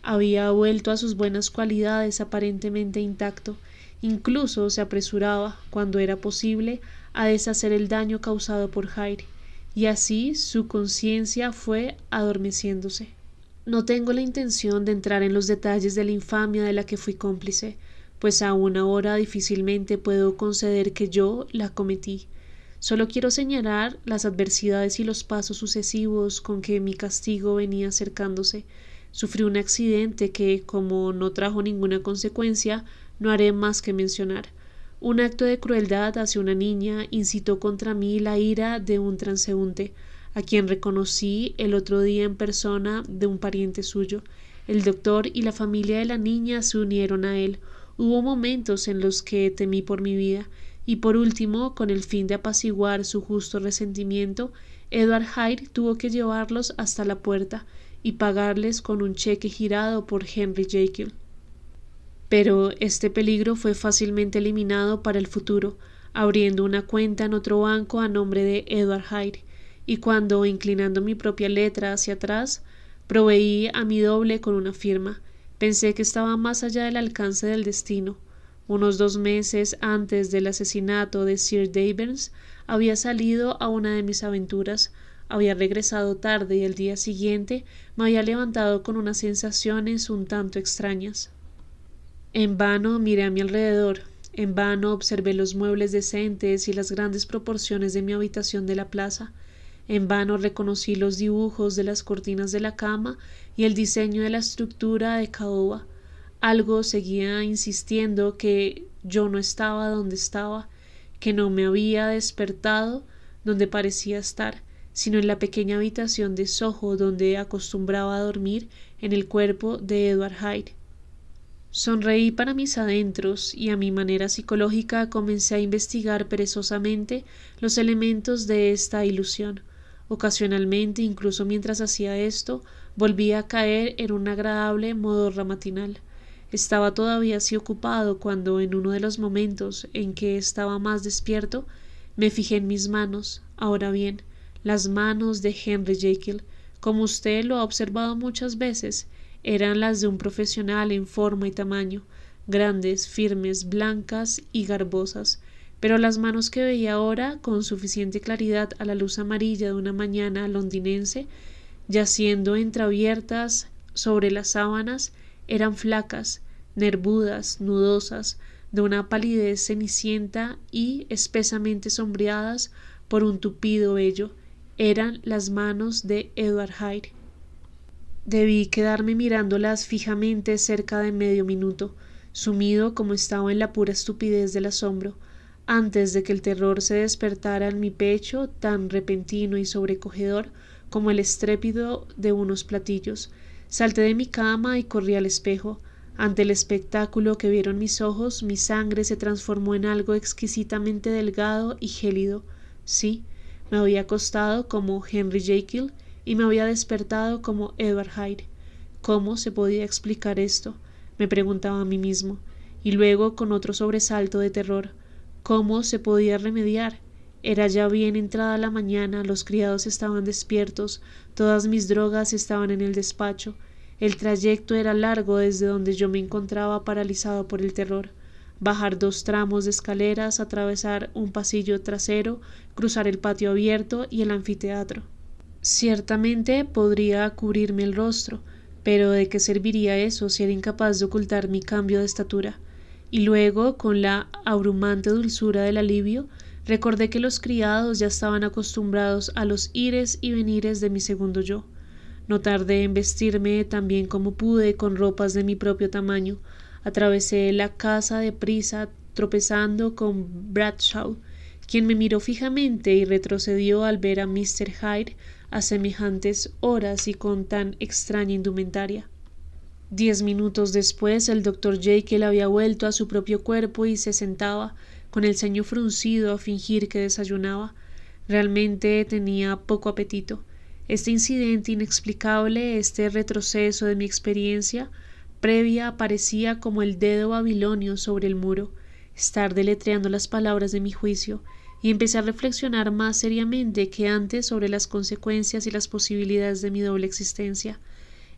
había vuelto a sus buenas cualidades aparentemente intacto, incluso se apresuraba, cuando era posible, a deshacer el daño causado por Hyde, y así su conciencia fue adormeciéndose. No tengo la intención de entrar en los detalles de la infamia de la que fui cómplice, pues aún ahora difícilmente puedo conceder que yo la cometí. Solo quiero señalar las adversidades y los pasos sucesivos con que mi castigo venía acercándose. Sufrí un accidente que, como no trajo ninguna consecuencia, no haré más que mencionar. Un acto de crueldad hacia una niña incitó contra mí la ira de un transeúnte, a quien reconocí el otro día en persona de un pariente suyo. El doctor y la familia de la niña se unieron a él. Hubo momentos en los que temí por mi vida, y por último, con el fin de apaciguar su justo resentimiento, Edward Hyde tuvo que llevarlos hasta la puerta y pagarles con un cheque girado por Henry Jekyll. Pero este peligro fue fácilmente eliminado para el futuro, abriendo una cuenta en otro banco a nombre de Edward Hyde, y cuando, inclinando mi propia letra hacia atrás, proveí a mi doble con una firma, pensé que estaba más allá del alcance del destino. Unos 2 meses antes del asesinato de Sir Davers, había salido a una de mis aventuras, había regresado tarde y el día siguiente me había levantado con unas sensaciones un tanto extrañas. En vano miré a mi alrededor, en vano observé los muebles decentes y las grandes proporciones de mi habitación de la plaza, en vano reconocí los dibujos de las cortinas de la cama y el diseño de la estructura de caoba. Algo seguía insistiendo que yo no estaba donde estaba, que no me había despertado donde parecía estar, sino en la pequeña habitación de Soho donde acostumbraba a dormir en el cuerpo de Edward Hyde. Sonreí para mis adentros y a mi manera psicológica comencé a investigar perezosamente los elementos de esta ilusión. Ocasionalmente, incluso mientras hacía esto, volvía a caer en un agradable modorra matinal. Estaba todavía así ocupado cuando, en uno de los momentos en que estaba más despierto, me fijé en mis manos. Ahora bien, las manos de Henry Jekyll, como usted lo ha observado muchas veces, eran las de un profesional en forma y tamaño, grandes, firmes, blancas y garbosas, pero las manos que veía ahora con suficiente claridad a la luz amarilla de una mañana londinense, yaciendo entreabiertas sobre las sábanas, eran flacas, nervudas, nudosas, de una palidez cenicienta y espesamente sombreadas por un tupido vello. Eran las manos de Edward Hyde. Debí quedarme mirándolas fijamente cerca de medio minuto, sumido como estaba en la pura estupidez del asombro, antes de que el terror se despertara en mi pecho, tan repentino y sobrecogedor como el estrépito de unos platillos. Salté de mi cama y corrí al espejo. Ante el espectáculo que vieron mis ojos, mi sangre se transformó en algo exquisitamente delgado y gélido. Sí, me había acostado como Henry Jekyll y me había despertado como Edward Hyde. ¿Cómo se podía explicar esto?, me preguntaba a mí mismo, y luego con otro sobresalto de terror, ¿cómo se podía remediar? Era ya bien entrada la mañana, los criados estaban despiertos, todas mis drogas estaban en el despacho. El trayecto era largo desde donde yo me encontraba paralizado por el terror. bajar 2 tramos de escaleras, atravesar un pasillo trasero, cruzar el patio abierto y el anfiteatro. Ciertamente podría cubrirme el rostro, pero ¿de qué serviría eso si era incapaz de ocultar mi cambio de estatura? Y luego, con la abrumante dulzura del alivio, recordé que los criados ya estaban acostumbrados a los ires y venires de mi segundo yo. No tardé en vestirme tan bien como pude con ropas de mi propio tamaño. Atravesé la casa deprisa, tropezando con Bradshaw, quien me miró fijamente y retrocedió al ver a Mr. Hyde a semejantes horas y con tan extraña indumentaria. 10 minutos después el doctor Jekyll había vuelto a su propio cuerpo y se sentaba, con el ceño fruncido, a fingir que desayunaba. Realmente tenía poco apetito. Este incidente inexplicable, este retroceso de mi experiencia previa, aparecía como el dedo babilonio sobre el muro. Estar deletreando las palabras de mi juicio, y empecé a reflexionar más seriamente que antes sobre las consecuencias y las posibilidades de mi doble existencia.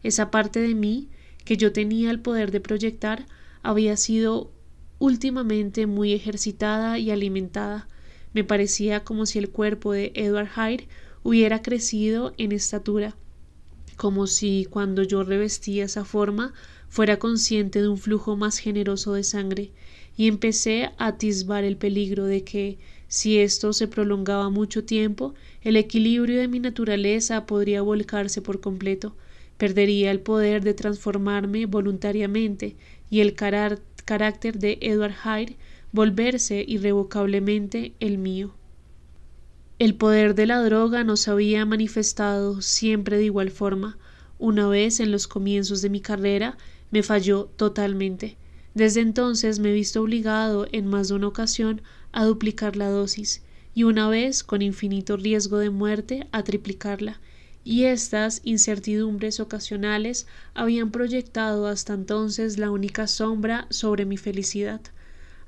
Esa parte de mí que yo tenía el poder de proyectar había sido últimamente muy ejercitada y alimentada. Me parecía como si el cuerpo de Edward Hyde hubiera crecido en estatura, como si cuando yo revestía esa forma fuera consciente de un flujo más generoso de sangre, y empecé a atisbar el peligro de que, si esto se prolongaba mucho tiempo, el equilibrio de mi naturaleza podría volcarse por completo. Perdería el poder de transformarme voluntariamente y el carácter de Edward Hyde volverse irrevocablemente el mío. El poder de la droga no se había manifestado siempre de igual forma. Una vez, en los comienzos de mi carrera, me falló totalmente. Desde entonces me he visto obligado en más de una ocasión a duplicar la dosis, y una vez, con infinito riesgo de muerte, a triplicarla, y estas incertidumbres ocasionales habían proyectado hasta entonces la única sombra sobre mi felicidad.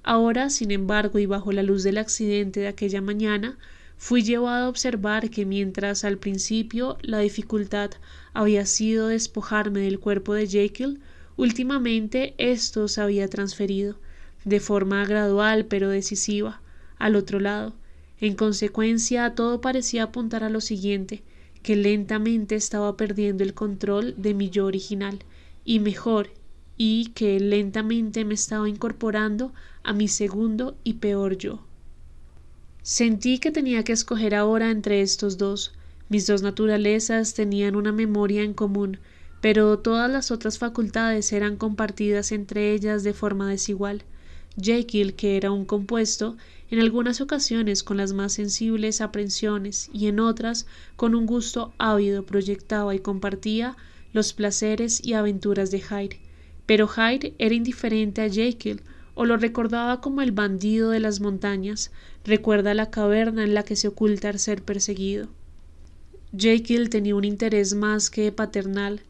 Ahora, sin embargo, y bajo la luz del accidente de aquella mañana, fui llevado a observar que mientras al principio la dificultad había sido despojarme del cuerpo de Jekyll, últimamente esto se había transferido, de forma gradual pero decisiva, al otro lado. En consecuencia, todo parecía apuntar a lo siguiente, que lentamente estaba perdiendo el control de mi yo original, y mejor, y que lentamente me estaba incorporando a mi segundo y peor yo. Sentí que tenía que escoger ahora entre estos dos. Mis dos naturalezas tenían una memoria en común, pero todas las otras facultades eran compartidas entre ellas de forma desigual. Jekyll, que era un compuesto, en algunas ocasiones con las más sensibles aprensiones y en otras con un gusto ávido proyectaba y compartía los placeres y aventuras de Hyde. Pero Hyde era indiferente a Jekyll, o lo recordaba como el bandido de las montañas recuerda la caverna en la que se oculta al ser perseguido. Jekyll tenía un interés más que paternal.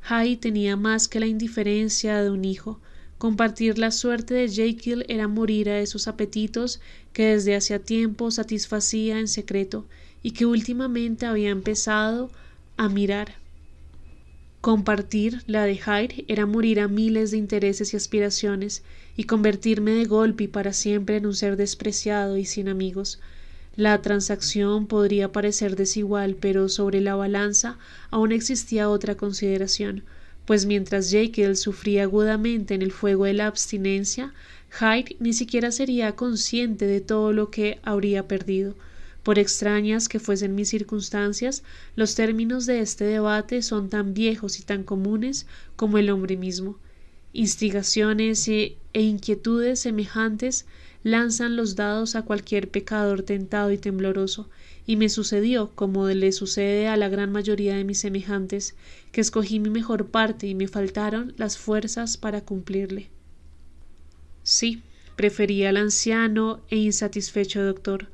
Hyde tenía más que la indiferencia de un hijo. Compartir la suerte de Jekyll era morir a esos apetitos que desde hacía tiempo satisfacía en secreto y que últimamente había empezado a mirar. Compartir la de Hyde era morir a miles de intereses y aspiraciones y convertirme de golpe y para siempre en un ser despreciado y sin amigos. La transacción podría parecer desigual, pero sobre la balanza aún existía otra consideración, pues mientras Jekyll sufría agudamente en el fuego de la abstinencia, Hyde ni siquiera sería consciente de todo lo que habría perdido. Por extrañas que fuesen mis circunstancias, los términos de este debate son tan viejos y tan comunes como el hombre mismo. Instigaciones e inquietudes semejantes lanzan los dados a cualquier pecador tentado y tembloroso, y me sucedió, como le sucede a la gran mayoría de mis semejantes, que escogí mi mejor parte y me faltaron las fuerzas para cumplirle. Sí, prefería al anciano e insatisfecho doctor,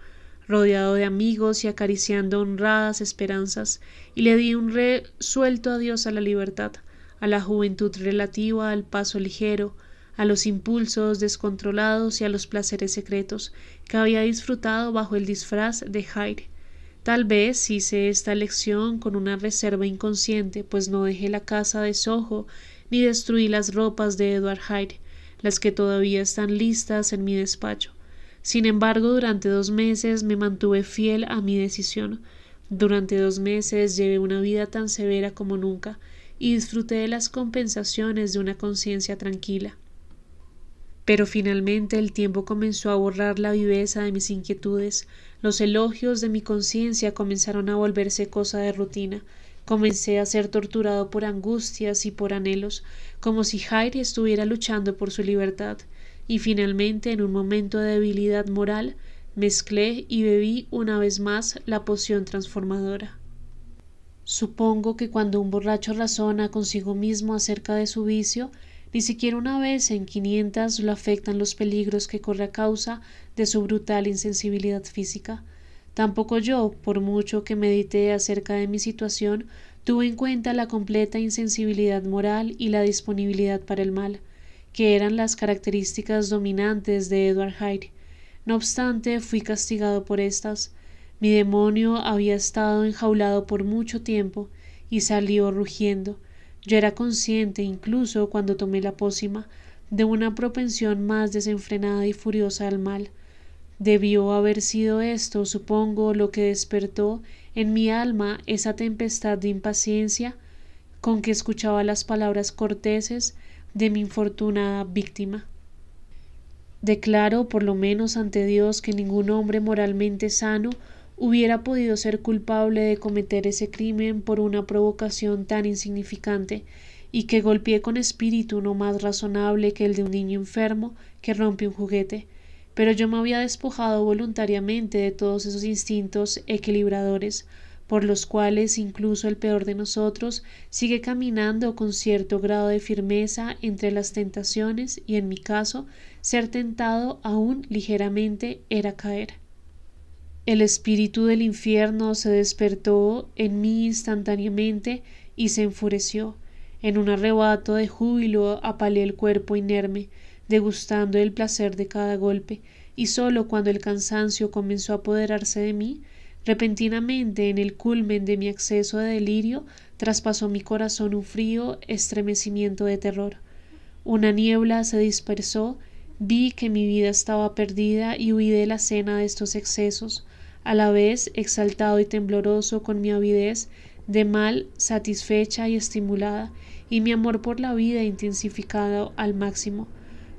rodeado de amigos y acariciando honradas esperanzas, y le di un resuelto adiós a la libertad, a la juventud relativa al paso ligero, a los impulsos descontrolados y a los placeres secretos que había disfrutado bajo el disfraz de Hyde. Tal vez hice esta elección con una reserva inconsciente, pues no dejé la casa de Soho ni destruí las ropas de Edward Hyde, las que todavía están listas en mi despacho. Sin embargo, durante 2 meses me mantuve fiel a mi decisión. Durante 2 meses llevé una vida tan severa como nunca y disfruté de las compensaciones de una conciencia tranquila. Pero finalmente el tiempo comenzó a borrar la viveza de mis inquietudes, los elogios de mi conciencia comenzaron a volverse cosa de rutina, comencé a ser torturado por angustias y por anhelos, como si Jair estuviera luchando por su libertad, y finalmente en un momento de debilidad moral mezclé y bebí una vez más la poción transformadora. Supongo que cuando un borracho razona consigo mismo acerca de su vicio, ni siquiera una vez en 500 lo afectan los peligros que corre a causa de su brutal insensibilidad física. Tampoco yo, por mucho que medité acerca de mi situación, tuve en cuenta la completa insensibilidad moral y la disponibilidad para el mal, que eran las características dominantes de Edward Hyde. No obstante, fui castigado por estas. Mi demonio había estado enjaulado por mucho tiempo y salió rugiendo. Yo era consciente, incluso cuando tomé la pócima, de una propensión más desenfrenada y furiosa al mal. Debió haber sido esto, supongo, lo que despertó en mi alma esa tempestad de impaciencia con que escuchaba las palabras corteses de mi infortunada víctima. Declaro, por lo menos ante Dios, que ningún hombre moralmente sano hubiera podido ser culpable de cometer ese crimen por una provocación tan insignificante, y que golpeé con espíritu no más razonable que el de un niño enfermo que rompe un juguete, pero yo me había despojado voluntariamente de todos esos instintos equilibradores, por los cuales incluso el peor de nosotros sigue caminando con cierto grado de firmeza entre las tentaciones, y en mi caso, ser tentado aún ligeramente era caer. El espíritu del infierno se despertó en mí instantáneamente y se enfureció. En un arrebato de júbilo apaleé el cuerpo inerme, degustando el placer de cada golpe, y sólo cuando el cansancio comenzó a apoderarse de mí, repentinamente en el culmen de mi acceso de delirio, traspasó mi corazón un frío estremecimiento de terror. Una niebla se dispersó, vi que mi vida estaba perdida y huí de la escena de estos excesos, a la vez exaltado y tembloroso con mi avidez de mal satisfecha y estimulada, y mi amor por la vida intensificado al máximo.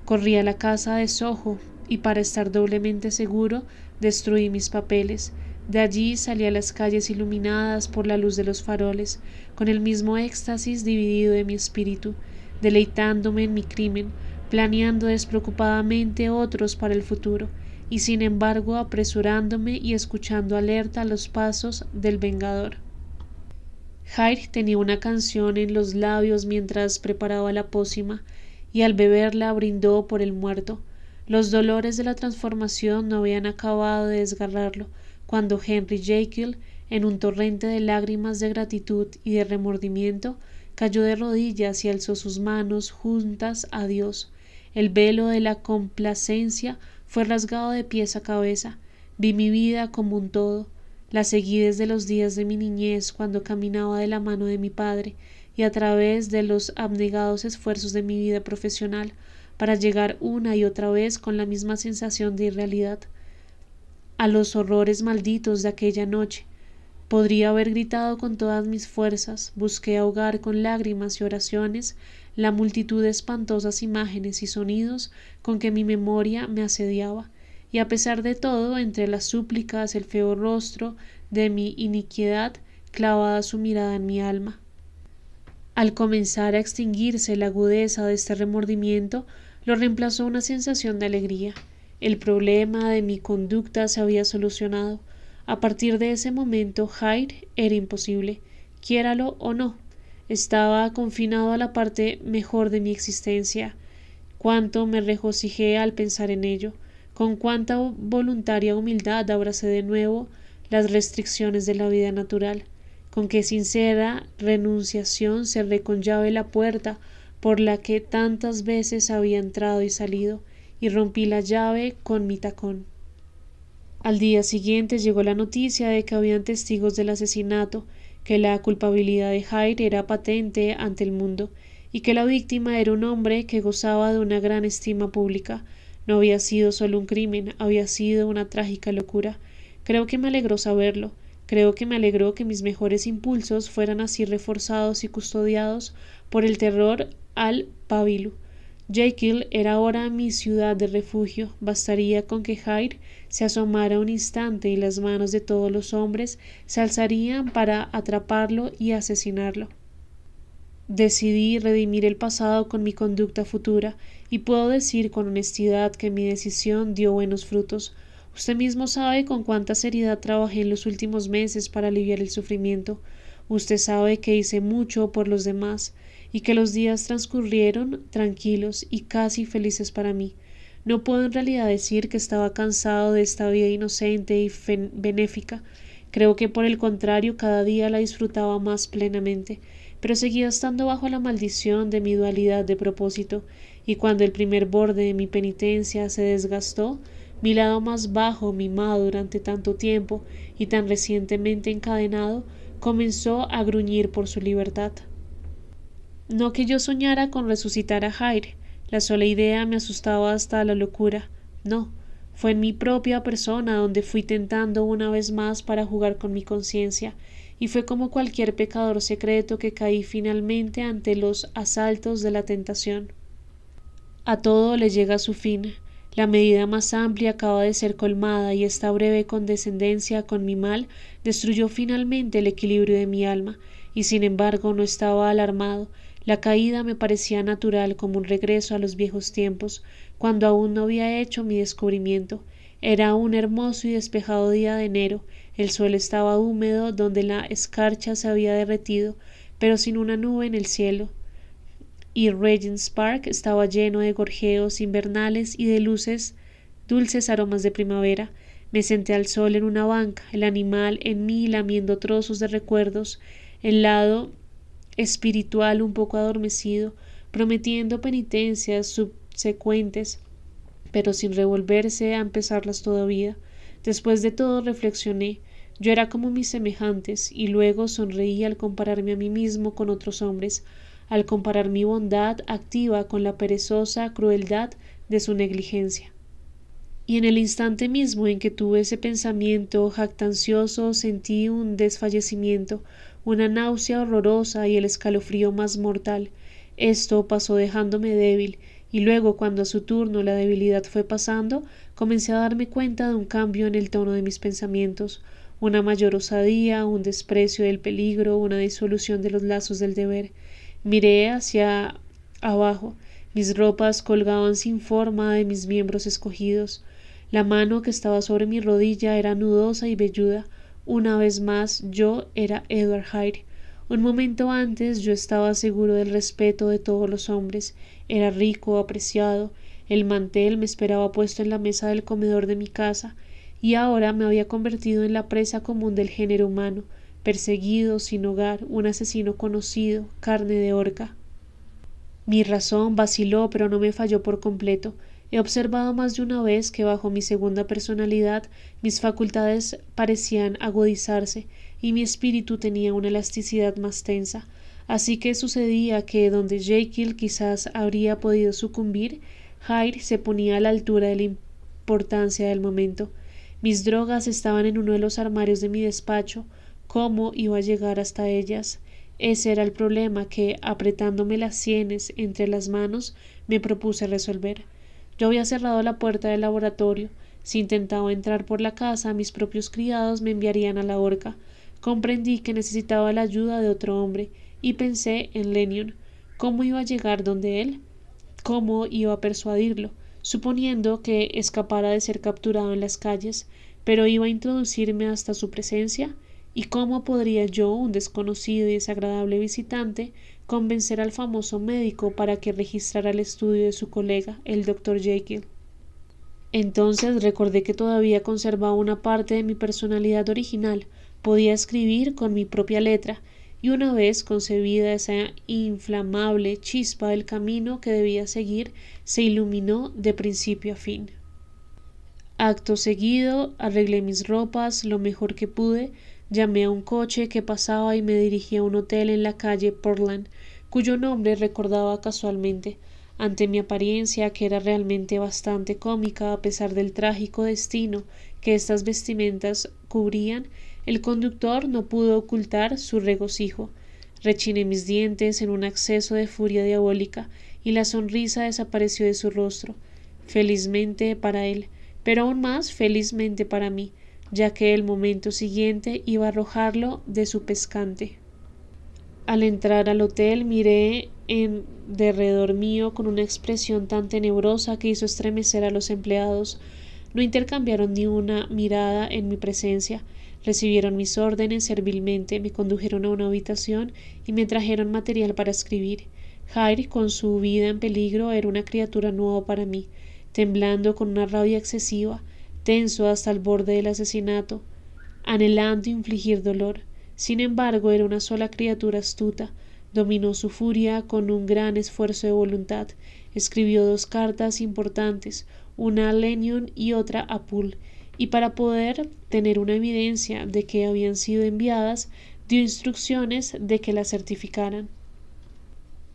Corrí a la casa de Soho y, para estar doblemente seguro, destruí mis papeles. De allí salí a las calles iluminadas por la luz de los faroles, con el mismo éxtasis dividido de mi espíritu, deleitándome en mi crimen, planeando despreocupadamente otros para el futuro, y sin embargo apresurándome y escuchando alerta los pasos del vengador. Hyde tenía una canción en los labios mientras preparaba la pócima, y al beberla brindó por el muerto. Los dolores de la transformación no habían acabado de desgarrarlo, cuando Henry Jekyll, en un torrente de lágrimas de gratitud y de remordimiento, cayó de rodillas y alzó sus manos juntas a Dios. El velo de la complacencia fue rasgado de pies a cabeza. Vi mi vida como un todo. La seguí desde los días de mi niñez, cuando caminaba de la mano de mi padre, y a través de los abnegados esfuerzos de mi vida profesional, para llegar una y otra vez con la misma sensación de irrealidad a los horrores malditos de aquella noche. Podría haber gritado con todas mis fuerzas, busqué ahogar con lágrimas y oraciones la multitud de espantosas imágenes y sonidos con que mi memoria me asediaba, y a pesar de todo, entre las súplicas, el feo rostro de mi iniquidad clavaba su mirada en mi alma. Al comenzar a extinguirse la agudeza de este remordimiento, lo reemplazó una sensación de alegría. El problema de mi conducta se había solucionado. A partir de ese momento, Hyde era imposible, quiéralo o no. Estaba confinado a la parte mejor de mi existencia. Cuánto me regocijé al pensar en ello. Con cuánta voluntaria humildad abracé de nuevo las restricciones de la vida natural. Con qué sincera renunciación cerré con llave la puerta por la que tantas veces había entrado y salido, y rompí la llave con mi tacón. Al día siguiente llegó la noticia de que habían testigos del asesinato, que la culpabilidad de Hyde era patente ante el mundo, y que la víctima era un hombre que gozaba de una gran estima pública. No había sido solo un crimen, había sido una trágica locura. Creo que me alegró saberlo. Creo que me alegró que mis mejores impulsos fueran así reforzados y custodiados por el terror al Pavilu. Jekyll era ahora mi ciudad de refugio. Bastaría con que Hyde se asomara un instante y las manos de todos los hombres se alzarían para atraparlo y asesinarlo. Decidí redimir el pasado con mi conducta futura, y puedo decir con honestidad que mi decisión dio buenos frutos. Usted mismo sabe con cuánta seriedad trabajé en los últimos meses para aliviar el sufrimiento. Usted sabe que hice mucho por los demás, y que los días transcurrieron tranquilos y casi felices para mí. No puedo en realidad decir que estaba cansado de esta vida inocente y benéfica. Creo que por el contrario cada día la disfrutaba más plenamente, pero seguía estando bajo la maldición de mi dualidad de propósito, y cuando el primer borde de mi penitencia se desgastó, mi lado más bajo, mimado durante tanto tiempo y tan recientemente encadenado, comenzó a gruñir por su libertad. No que yo soñara con resucitar a Hyde, la sola idea me asustaba hasta la locura. No, fue en mi propia persona donde fui tentando una vez más para jugar con mi conciencia, y fue como cualquier pecador secreto que caí finalmente ante los asaltos de la tentación. A todo le llega su fin. La medida más amplia acaba de ser colmada, y esta breve condescendencia con mi mal destruyó finalmente el equilibrio de mi alma, y sin embargo no estaba alarmado. La caída me parecía natural, como un regreso a los viejos tiempos, cuando aún no había hecho mi descubrimiento. Era un hermoso y despejado día de enero. El suelo estaba húmedo donde la escarcha se había derretido, pero sin una nube en el cielo, y Regent's Park estaba lleno de gorjeos invernales y de dulces aromas de primavera. Me senté al sol en una banca, el animal en mí lamiendo trozos de recuerdos, el lado espiritual un poco adormecido, prometiendo penitencias subsecuentes, pero sin revolverse a empezarlas todavía. Después de todo, reflexioné, yo era como mis semejantes, y luego sonreí al compararme a mí mismo con otros hombres, al comparar mi bondad activa con la perezosa crueldad de su negligencia. Y en el instante mismo en que tuve ese pensamiento jactancioso sentí un desfallecimiento, una náusea horrorosa y el escalofrío más mortal. Esto pasó dejándome débil, y luego, cuando a su turno la debilidad fue pasando, comencé a darme cuenta de un cambio en el tono de mis pensamientos, una mayor osadía, un desprecio del peligro, una disolución de los lazos del deber. Miré hacia abajo. Mis ropas colgaban sin forma de mis miembros escogidos. La mano que estaba sobre mi rodilla era nudosa y velluda. Una vez más yo era Edward Hyde. Un momento antes yo estaba seguro del respeto de todos los hombres. Era rico, apreciado. El mantel me esperaba puesto en la mesa del comedor de mi casa, y ahora me había convertido en la presa común del género humano, perseguido, sin hogar, un asesino conocido, carne de horca. Mi razón vaciló, pero no me falló por completo. He observado más de una vez que bajo mi segunda personalidad mis facultades parecían agudizarse y mi espíritu tenía una elasticidad más tensa, así que sucedía que donde Jekyll quizás habría podido sucumbir, Hyde se ponía a la altura de la importancia del momento. Mis drogas estaban en uno de los armarios de mi despacho. ¿Cómo iba a llegar hasta ellas? Ese era el problema que, apretándome las sienes entre las manos, me propuse resolver. Yo había cerrado la puerta del laboratorio. Si intentaba entrar por la casa, mis propios criados me enviarían a la horca. Comprendí que necesitaba la ayuda de otro hombre, y pensé en Lennion. ¿Cómo iba a llegar donde él? ¿Cómo iba a persuadirlo? Suponiendo que escapara de ser capturado en las calles, pero iba a introducirme hasta su presencia. ¿Y cómo podría yo, un desconocido y desagradable visitante, convencer al famoso médico para que registrara el estudio de su colega, el Dr. Jekyll? Entonces recordé que todavía conservaba una parte de mi personalidad original. Podía escribir con mi propia letra, y una vez concebida esa inflamable chispa del camino que debía seguir, se iluminó de principio a fin. Acto seguido, arreglé mis ropas lo mejor que pude. Llamé a un coche que pasaba y me dirigí a un hotel en la calle Portland, cuyo nombre recordaba casualmente. Ante mi apariencia, que era realmente bastante cómica a pesar del trágico destino que estas vestimentas cubrían, el conductor no pudo ocultar su regocijo. Rechiné mis dientes en un acceso de furia diabólica y la sonrisa desapareció de su rostro. Felizmente para él, pero aún más felizmente para mí, ya que el momento siguiente iba a arrojarlo de su pescante. Al entrar al hotel miré en derredor mío con una expresión tan tenebrosa que hizo estremecer a los empleados. No intercambiaron ni una mirada en mi presencia. Recibieron mis órdenes servilmente, me condujeron a una habitación y me trajeron material para escribir. Jair, con su vida en peligro, era una criatura nueva para mí, temblando con una rabia excesiva, tenso hasta el borde del asesinato, anhelando infligir dolor. Sin embargo, era una sola criatura astuta. Dominó su furia con un gran esfuerzo de voluntad. Escribió 2 cartas importantes, una a Lennion y otra a Poole, y para poder tener una evidencia de que habían sido enviadas, dio instrucciones de que las certificaran.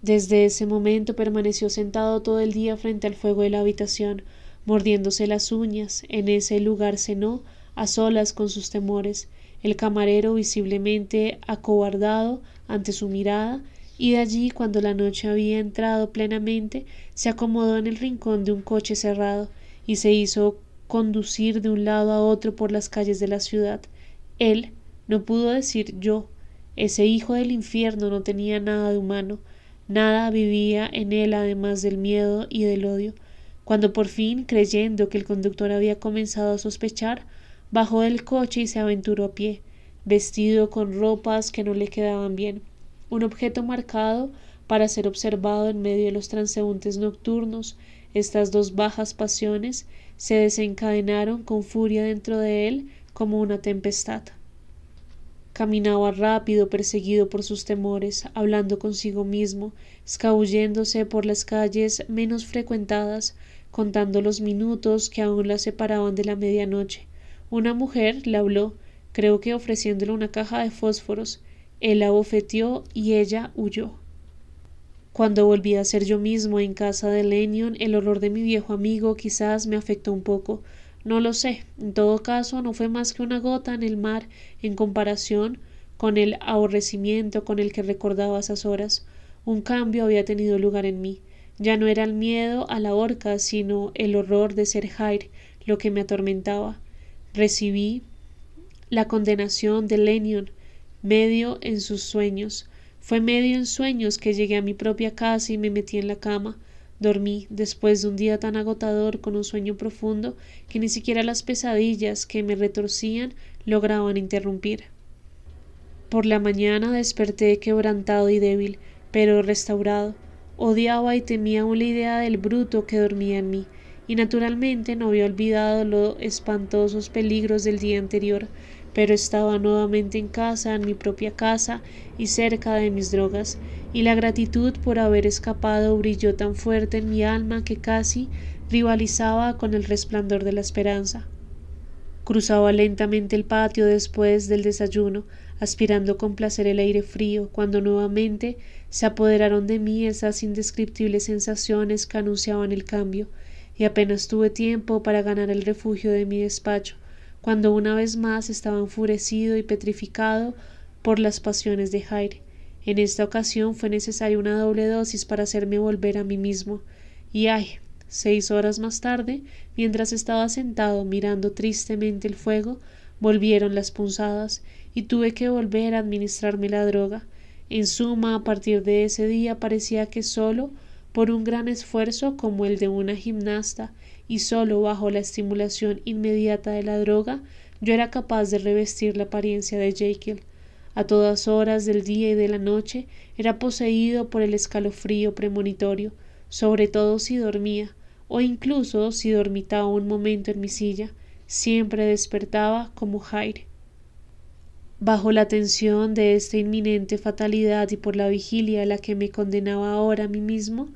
Desde ese momento permaneció sentado todo el día frente al fuego de la habitación, mordiéndose las uñas. En ese lugar cenó, a solas con sus temores. El camarero, visiblemente acobardado ante su mirada, y de allí, cuando la noche había entrado plenamente, se acomodó en el rincón de un coche cerrado y se hizo conducir de un lado a otro por las calles de la ciudad. Él, no pudo decir yo. Ese hijo del infierno no tenía nada de humano. Nada vivía en él además del miedo y del odio. Cuando por fin, creyendo que el conductor había comenzado a sospechar, bajó del coche y se aventuró a pie, vestido con ropas que no le quedaban bien, un objeto marcado para ser observado en medio de los transeúntes nocturnos. Estas 2 bajas pasiones se desencadenaron con furia dentro de él como una tempestad. Caminaba rápido, perseguido por sus temores, hablando consigo mismo, escabulléndose por las calles menos frecuentadas, contando los minutos que aún la separaban de la medianoche. Una mujer le habló, creo que ofreciéndole una caja de fósforos. Él la abofeteó y ella huyó. Cuando volví a ser yo mismo en casa de Lennion, el horror de mi viejo amigo quizás me afectó un poco. No lo sé. En todo caso, no fue más que una gota en el mar en comparación con el aborrecimiento con el que recordaba esas horas. Un cambio había tenido lugar en mí. Ya no era el miedo a la horca, sino el horror de ser Jair lo que me atormentaba. Recibí la condenación de Lennion, medio en sus sueños. Fue medio en sueños que llegué a mi propia casa y me metí en la cama. Dormí, después de un día tan agotador, con un sueño profundo que ni siquiera las pesadillas que me retorcían lograban interrumpir. Por la mañana desperté quebrantado y débil, pero restaurado. Odiaba y temía aún la idea del bruto que dormía en mí, y naturalmente no había olvidado los espantosos peligros del día anterior, pero estaba nuevamente en casa, en mi propia casa y cerca de mis drogas, y la gratitud por haber escapado brilló tan fuerte en mi alma que casi rivalizaba con el resplandor de la esperanza. Cruzaba lentamente el patio después del desayuno, aspirando con placer el aire frío, cuando nuevamente se apoderaron de mí esas indescriptibles sensaciones que anunciaban el cambio, y apenas tuve tiempo para ganar el refugio de mi despacho, cuando una vez más estaba enfurecido y petrificado por las pasiones de Jair. En esta ocasión fue necesaria una doble dosis para hacerme volver a mí mismo, y 6 horas más tarde, mientras estaba sentado mirando tristemente el fuego, volvieron las punzadas y tuve que volver a administrarme la droga. En suma, a partir de ese día parecía que solo por un gran esfuerzo como el de una gimnasta y solo bajo la estimulación inmediata de la droga, yo era capaz de revestir la apariencia de Jekyll. A todas horas del día y de la noche era poseído por el escalofrío premonitorio, sobre todo si dormía, o incluso si dormitaba un momento en mi silla, siempre despertaba como Jair. Bajo la tensión de esta inminente fatalidad y por la vigilia a la que me condenaba ahora a mí mismo,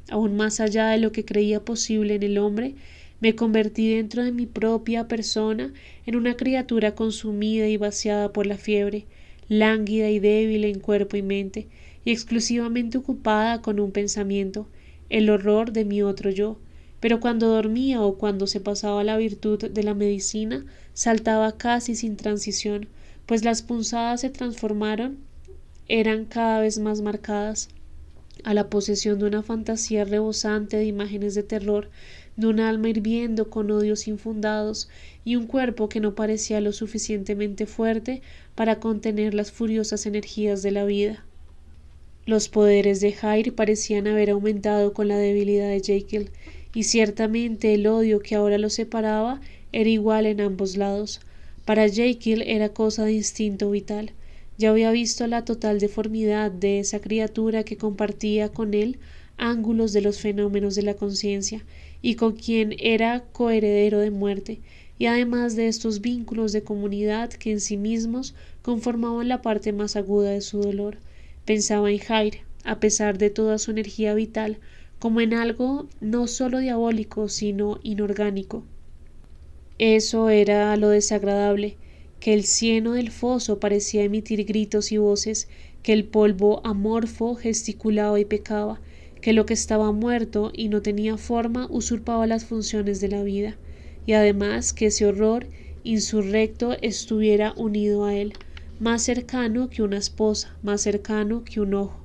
aún más allá de lo que creía posible en el hombre, me convertí dentro de mi propia persona en una criatura consumida y vaciada por la fiebre, lánguida y débil en cuerpo y mente, y exclusivamente ocupada con un pensamiento, el horror de mi otro yo. Pero cuando dormía o cuando se pasaba a la virtud de la medicina, saltaba casi sin transición, pues las punzadas se transformaron, eran cada vez más marcadas, a la posesión de una fantasía rebosante de imágenes de terror, de un alma hirviendo con odios infundados y un cuerpo que no parecía lo suficientemente fuerte para contener las furiosas energías de la vida. Los poderes de Hyde parecían haber aumentado con la debilidad de Jekyll, y ciertamente el odio que ahora los separaba era igual en ambos lados. Para Jekyll era cosa de instinto vital. Ya había visto la total deformidad de esa criatura que compartía con él ángulos de los fenómenos de la conciencia y con quien era coheredero de muerte, y además de estos vínculos de comunidad que en sí mismos conformaban la parte más aguda de su dolor. Pensaba en Hyde, a pesar de toda su energía vital, como en algo no solo diabólico, sino inorgánico. Eso era lo desagradable, que el cieno del foso parecía emitir gritos y voces, que el polvo amorfo gesticulaba y pecaba, que lo que estaba muerto y no tenía forma usurpaba las funciones de la vida, y además que ese horror insurrecto estuviera unido a él, más cercano que una esposa, más cercano que un ojo.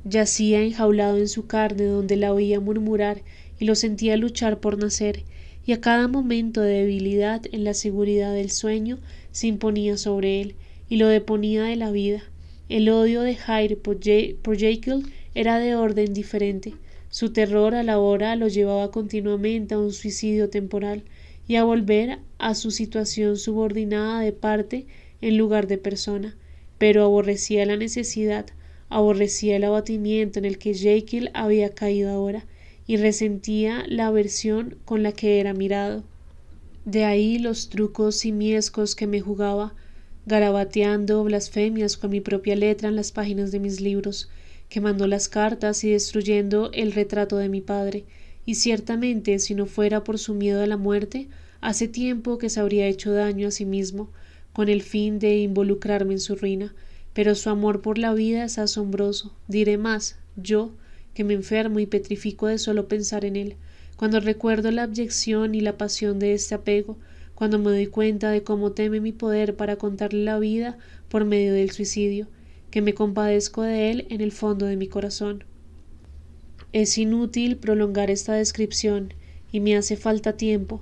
Yacía enjaulado en su carne donde la oía murmurar y lo sentía luchar por nacer, y a cada momento de debilidad en la seguridad del sueño se imponía sobre él y lo deponía de la vida. El odio de Hyde por Jekyll era de orden diferente. Su terror a la hora lo llevaba continuamente a un suicidio temporal y a volver a su situación subordinada de parte en lugar de persona, pero aborrecía la necesidad, aborrecía el abatimiento en el que Jekyll había caído ahora, y resentía la aversión con la que era mirado. De ahí los trucos simiescos que me jugaba, garabateando blasfemias con mi propia letra en las páginas de mis libros, quemando las cartas y destruyendo el retrato de mi padre, y ciertamente si no fuera por su miedo a la muerte, hace tiempo que se habría hecho daño a sí mismo, con el fin de involucrarme en su ruina, pero su amor por la vida es asombroso. Diré más, yo, que me enfermo y petrifico de solo pensar en él, cuando recuerdo la abyección y la pasión de este apego, cuando me doy cuenta de cómo teme mi poder para contarle la vida por medio del suicidio, que me compadezco de él en el fondo de mi corazón. Es inútil prolongar esta descripción, y me hace falta tiempo.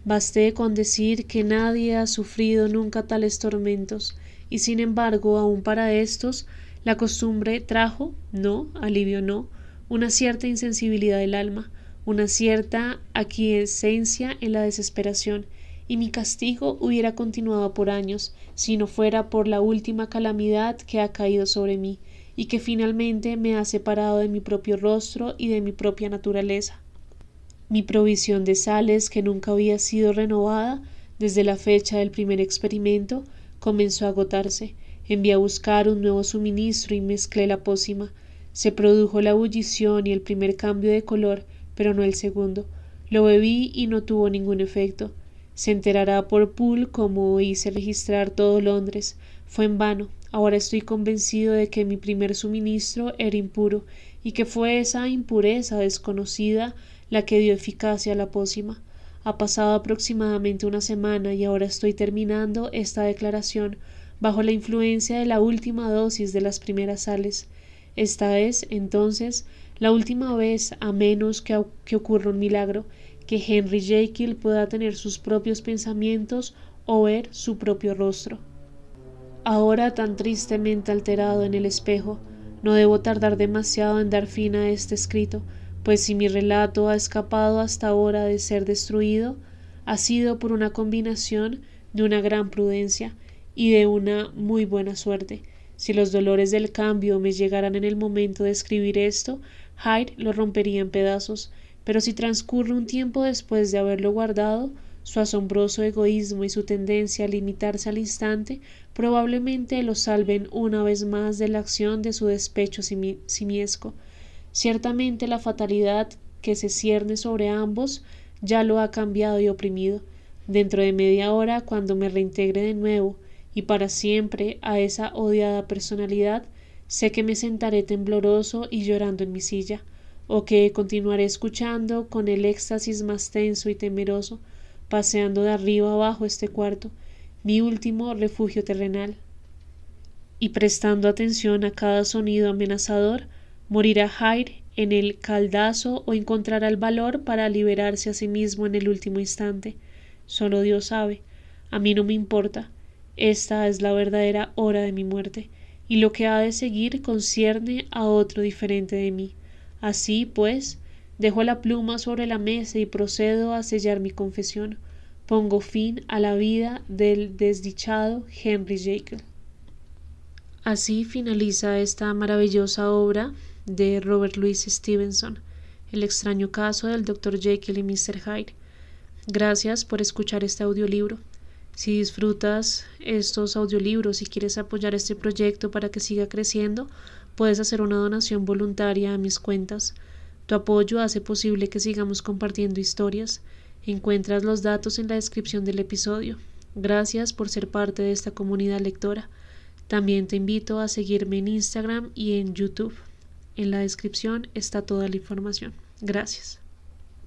Basté con decir que nadie ha sufrido nunca tales tormentos, y sin embargo, aun para estos, la costumbre trajo, no, alivio no, una cierta insensibilidad del alma, una cierta aquiescencia en la desesperación, y mi castigo hubiera continuado por años, si no fuera por la última calamidad que ha caído sobre mí, y que finalmente me ha separado de mi propio rostro y de mi propia naturaleza. Mi provisión de sales, que nunca había sido renovada desde la fecha del primer experimento, comenzó a agotarse. Envié a buscar un nuevo suministro y mezclé la pócima. Se produjo la ebullición y el primer cambio de color, pero no el segundo. Lo bebí y no tuvo ningún efecto. Se enterará por Poole cómo hice registrar todo Londres. Fue en vano. Ahora estoy convencido de que mi primer suministro era impuro y que fue esa impureza desconocida la que dio eficacia a la pócima. Ha pasado aproximadamente una semana y ahora estoy terminando esta declaración bajo la influencia de la última dosis de las primeras sales. Esta es, entonces, la última vez, a menos que ocurra un milagro, que Henry Jekyll pueda tener sus propios pensamientos o ver su propio rostro. Ahora tan tristemente alterado en el espejo, no debo tardar demasiado en dar fin a este escrito, pues si mi relato ha escapado hasta ahora de ser destruido, ha sido por una combinación de una gran prudencia y de una muy buena suerte. Si los dolores del cambio me llegaran en el momento de escribir esto, Hyde lo rompería en pedazos, pero si transcurre un tiempo después de haberlo guardado, su asombroso egoísmo y su tendencia a limitarse al instante probablemente lo salven una vez más de la acción de su despecho simiesco. Ciertamente la fatalidad que se cierne sobre ambos ya lo ha cambiado y oprimido. Dentro de media hora, cuando me reintegre de nuevo y para siempre a esa odiada personalidad, Sé que me sentaré tembloroso y llorando en mi silla, o que continuaré escuchando con el éxtasis más tenso y temeroso, paseando de arriba abajo este cuarto, mi último refugio terrenal, y prestando atención a cada sonido amenazador, morirá Hyde en el caldazo o encontrará el valor para liberarse a sí mismo en el último instante. Solo Dios sabe. A mí no me importa. Esta es la verdadera hora de mi muerte, y lo que ha de seguir concierne a otro diferente de mí. Así, pues, dejo la pluma sobre la mesa y procedo a sellar mi confesión. Pongo fin a la vida del desdichado Henry Jekyll. Así finaliza esta maravillosa obra de Robert Louis Stevenson, El extraño caso del Dr. Jekyll y Mr. Hyde. Gracias por escuchar este audiolibro. Si disfrutas estos audiolibros y quieres apoyar este proyecto para que siga creciendo, puedes hacer una donación voluntaria a mis cuentas. Tu apoyo hace posible que sigamos compartiendo historias. Encuentras los datos en la descripción del episodio. Gracias por ser parte de esta comunidad lectora. También te invito a seguirme en Instagram y en YouTube. En la descripción está toda la información. Gracias.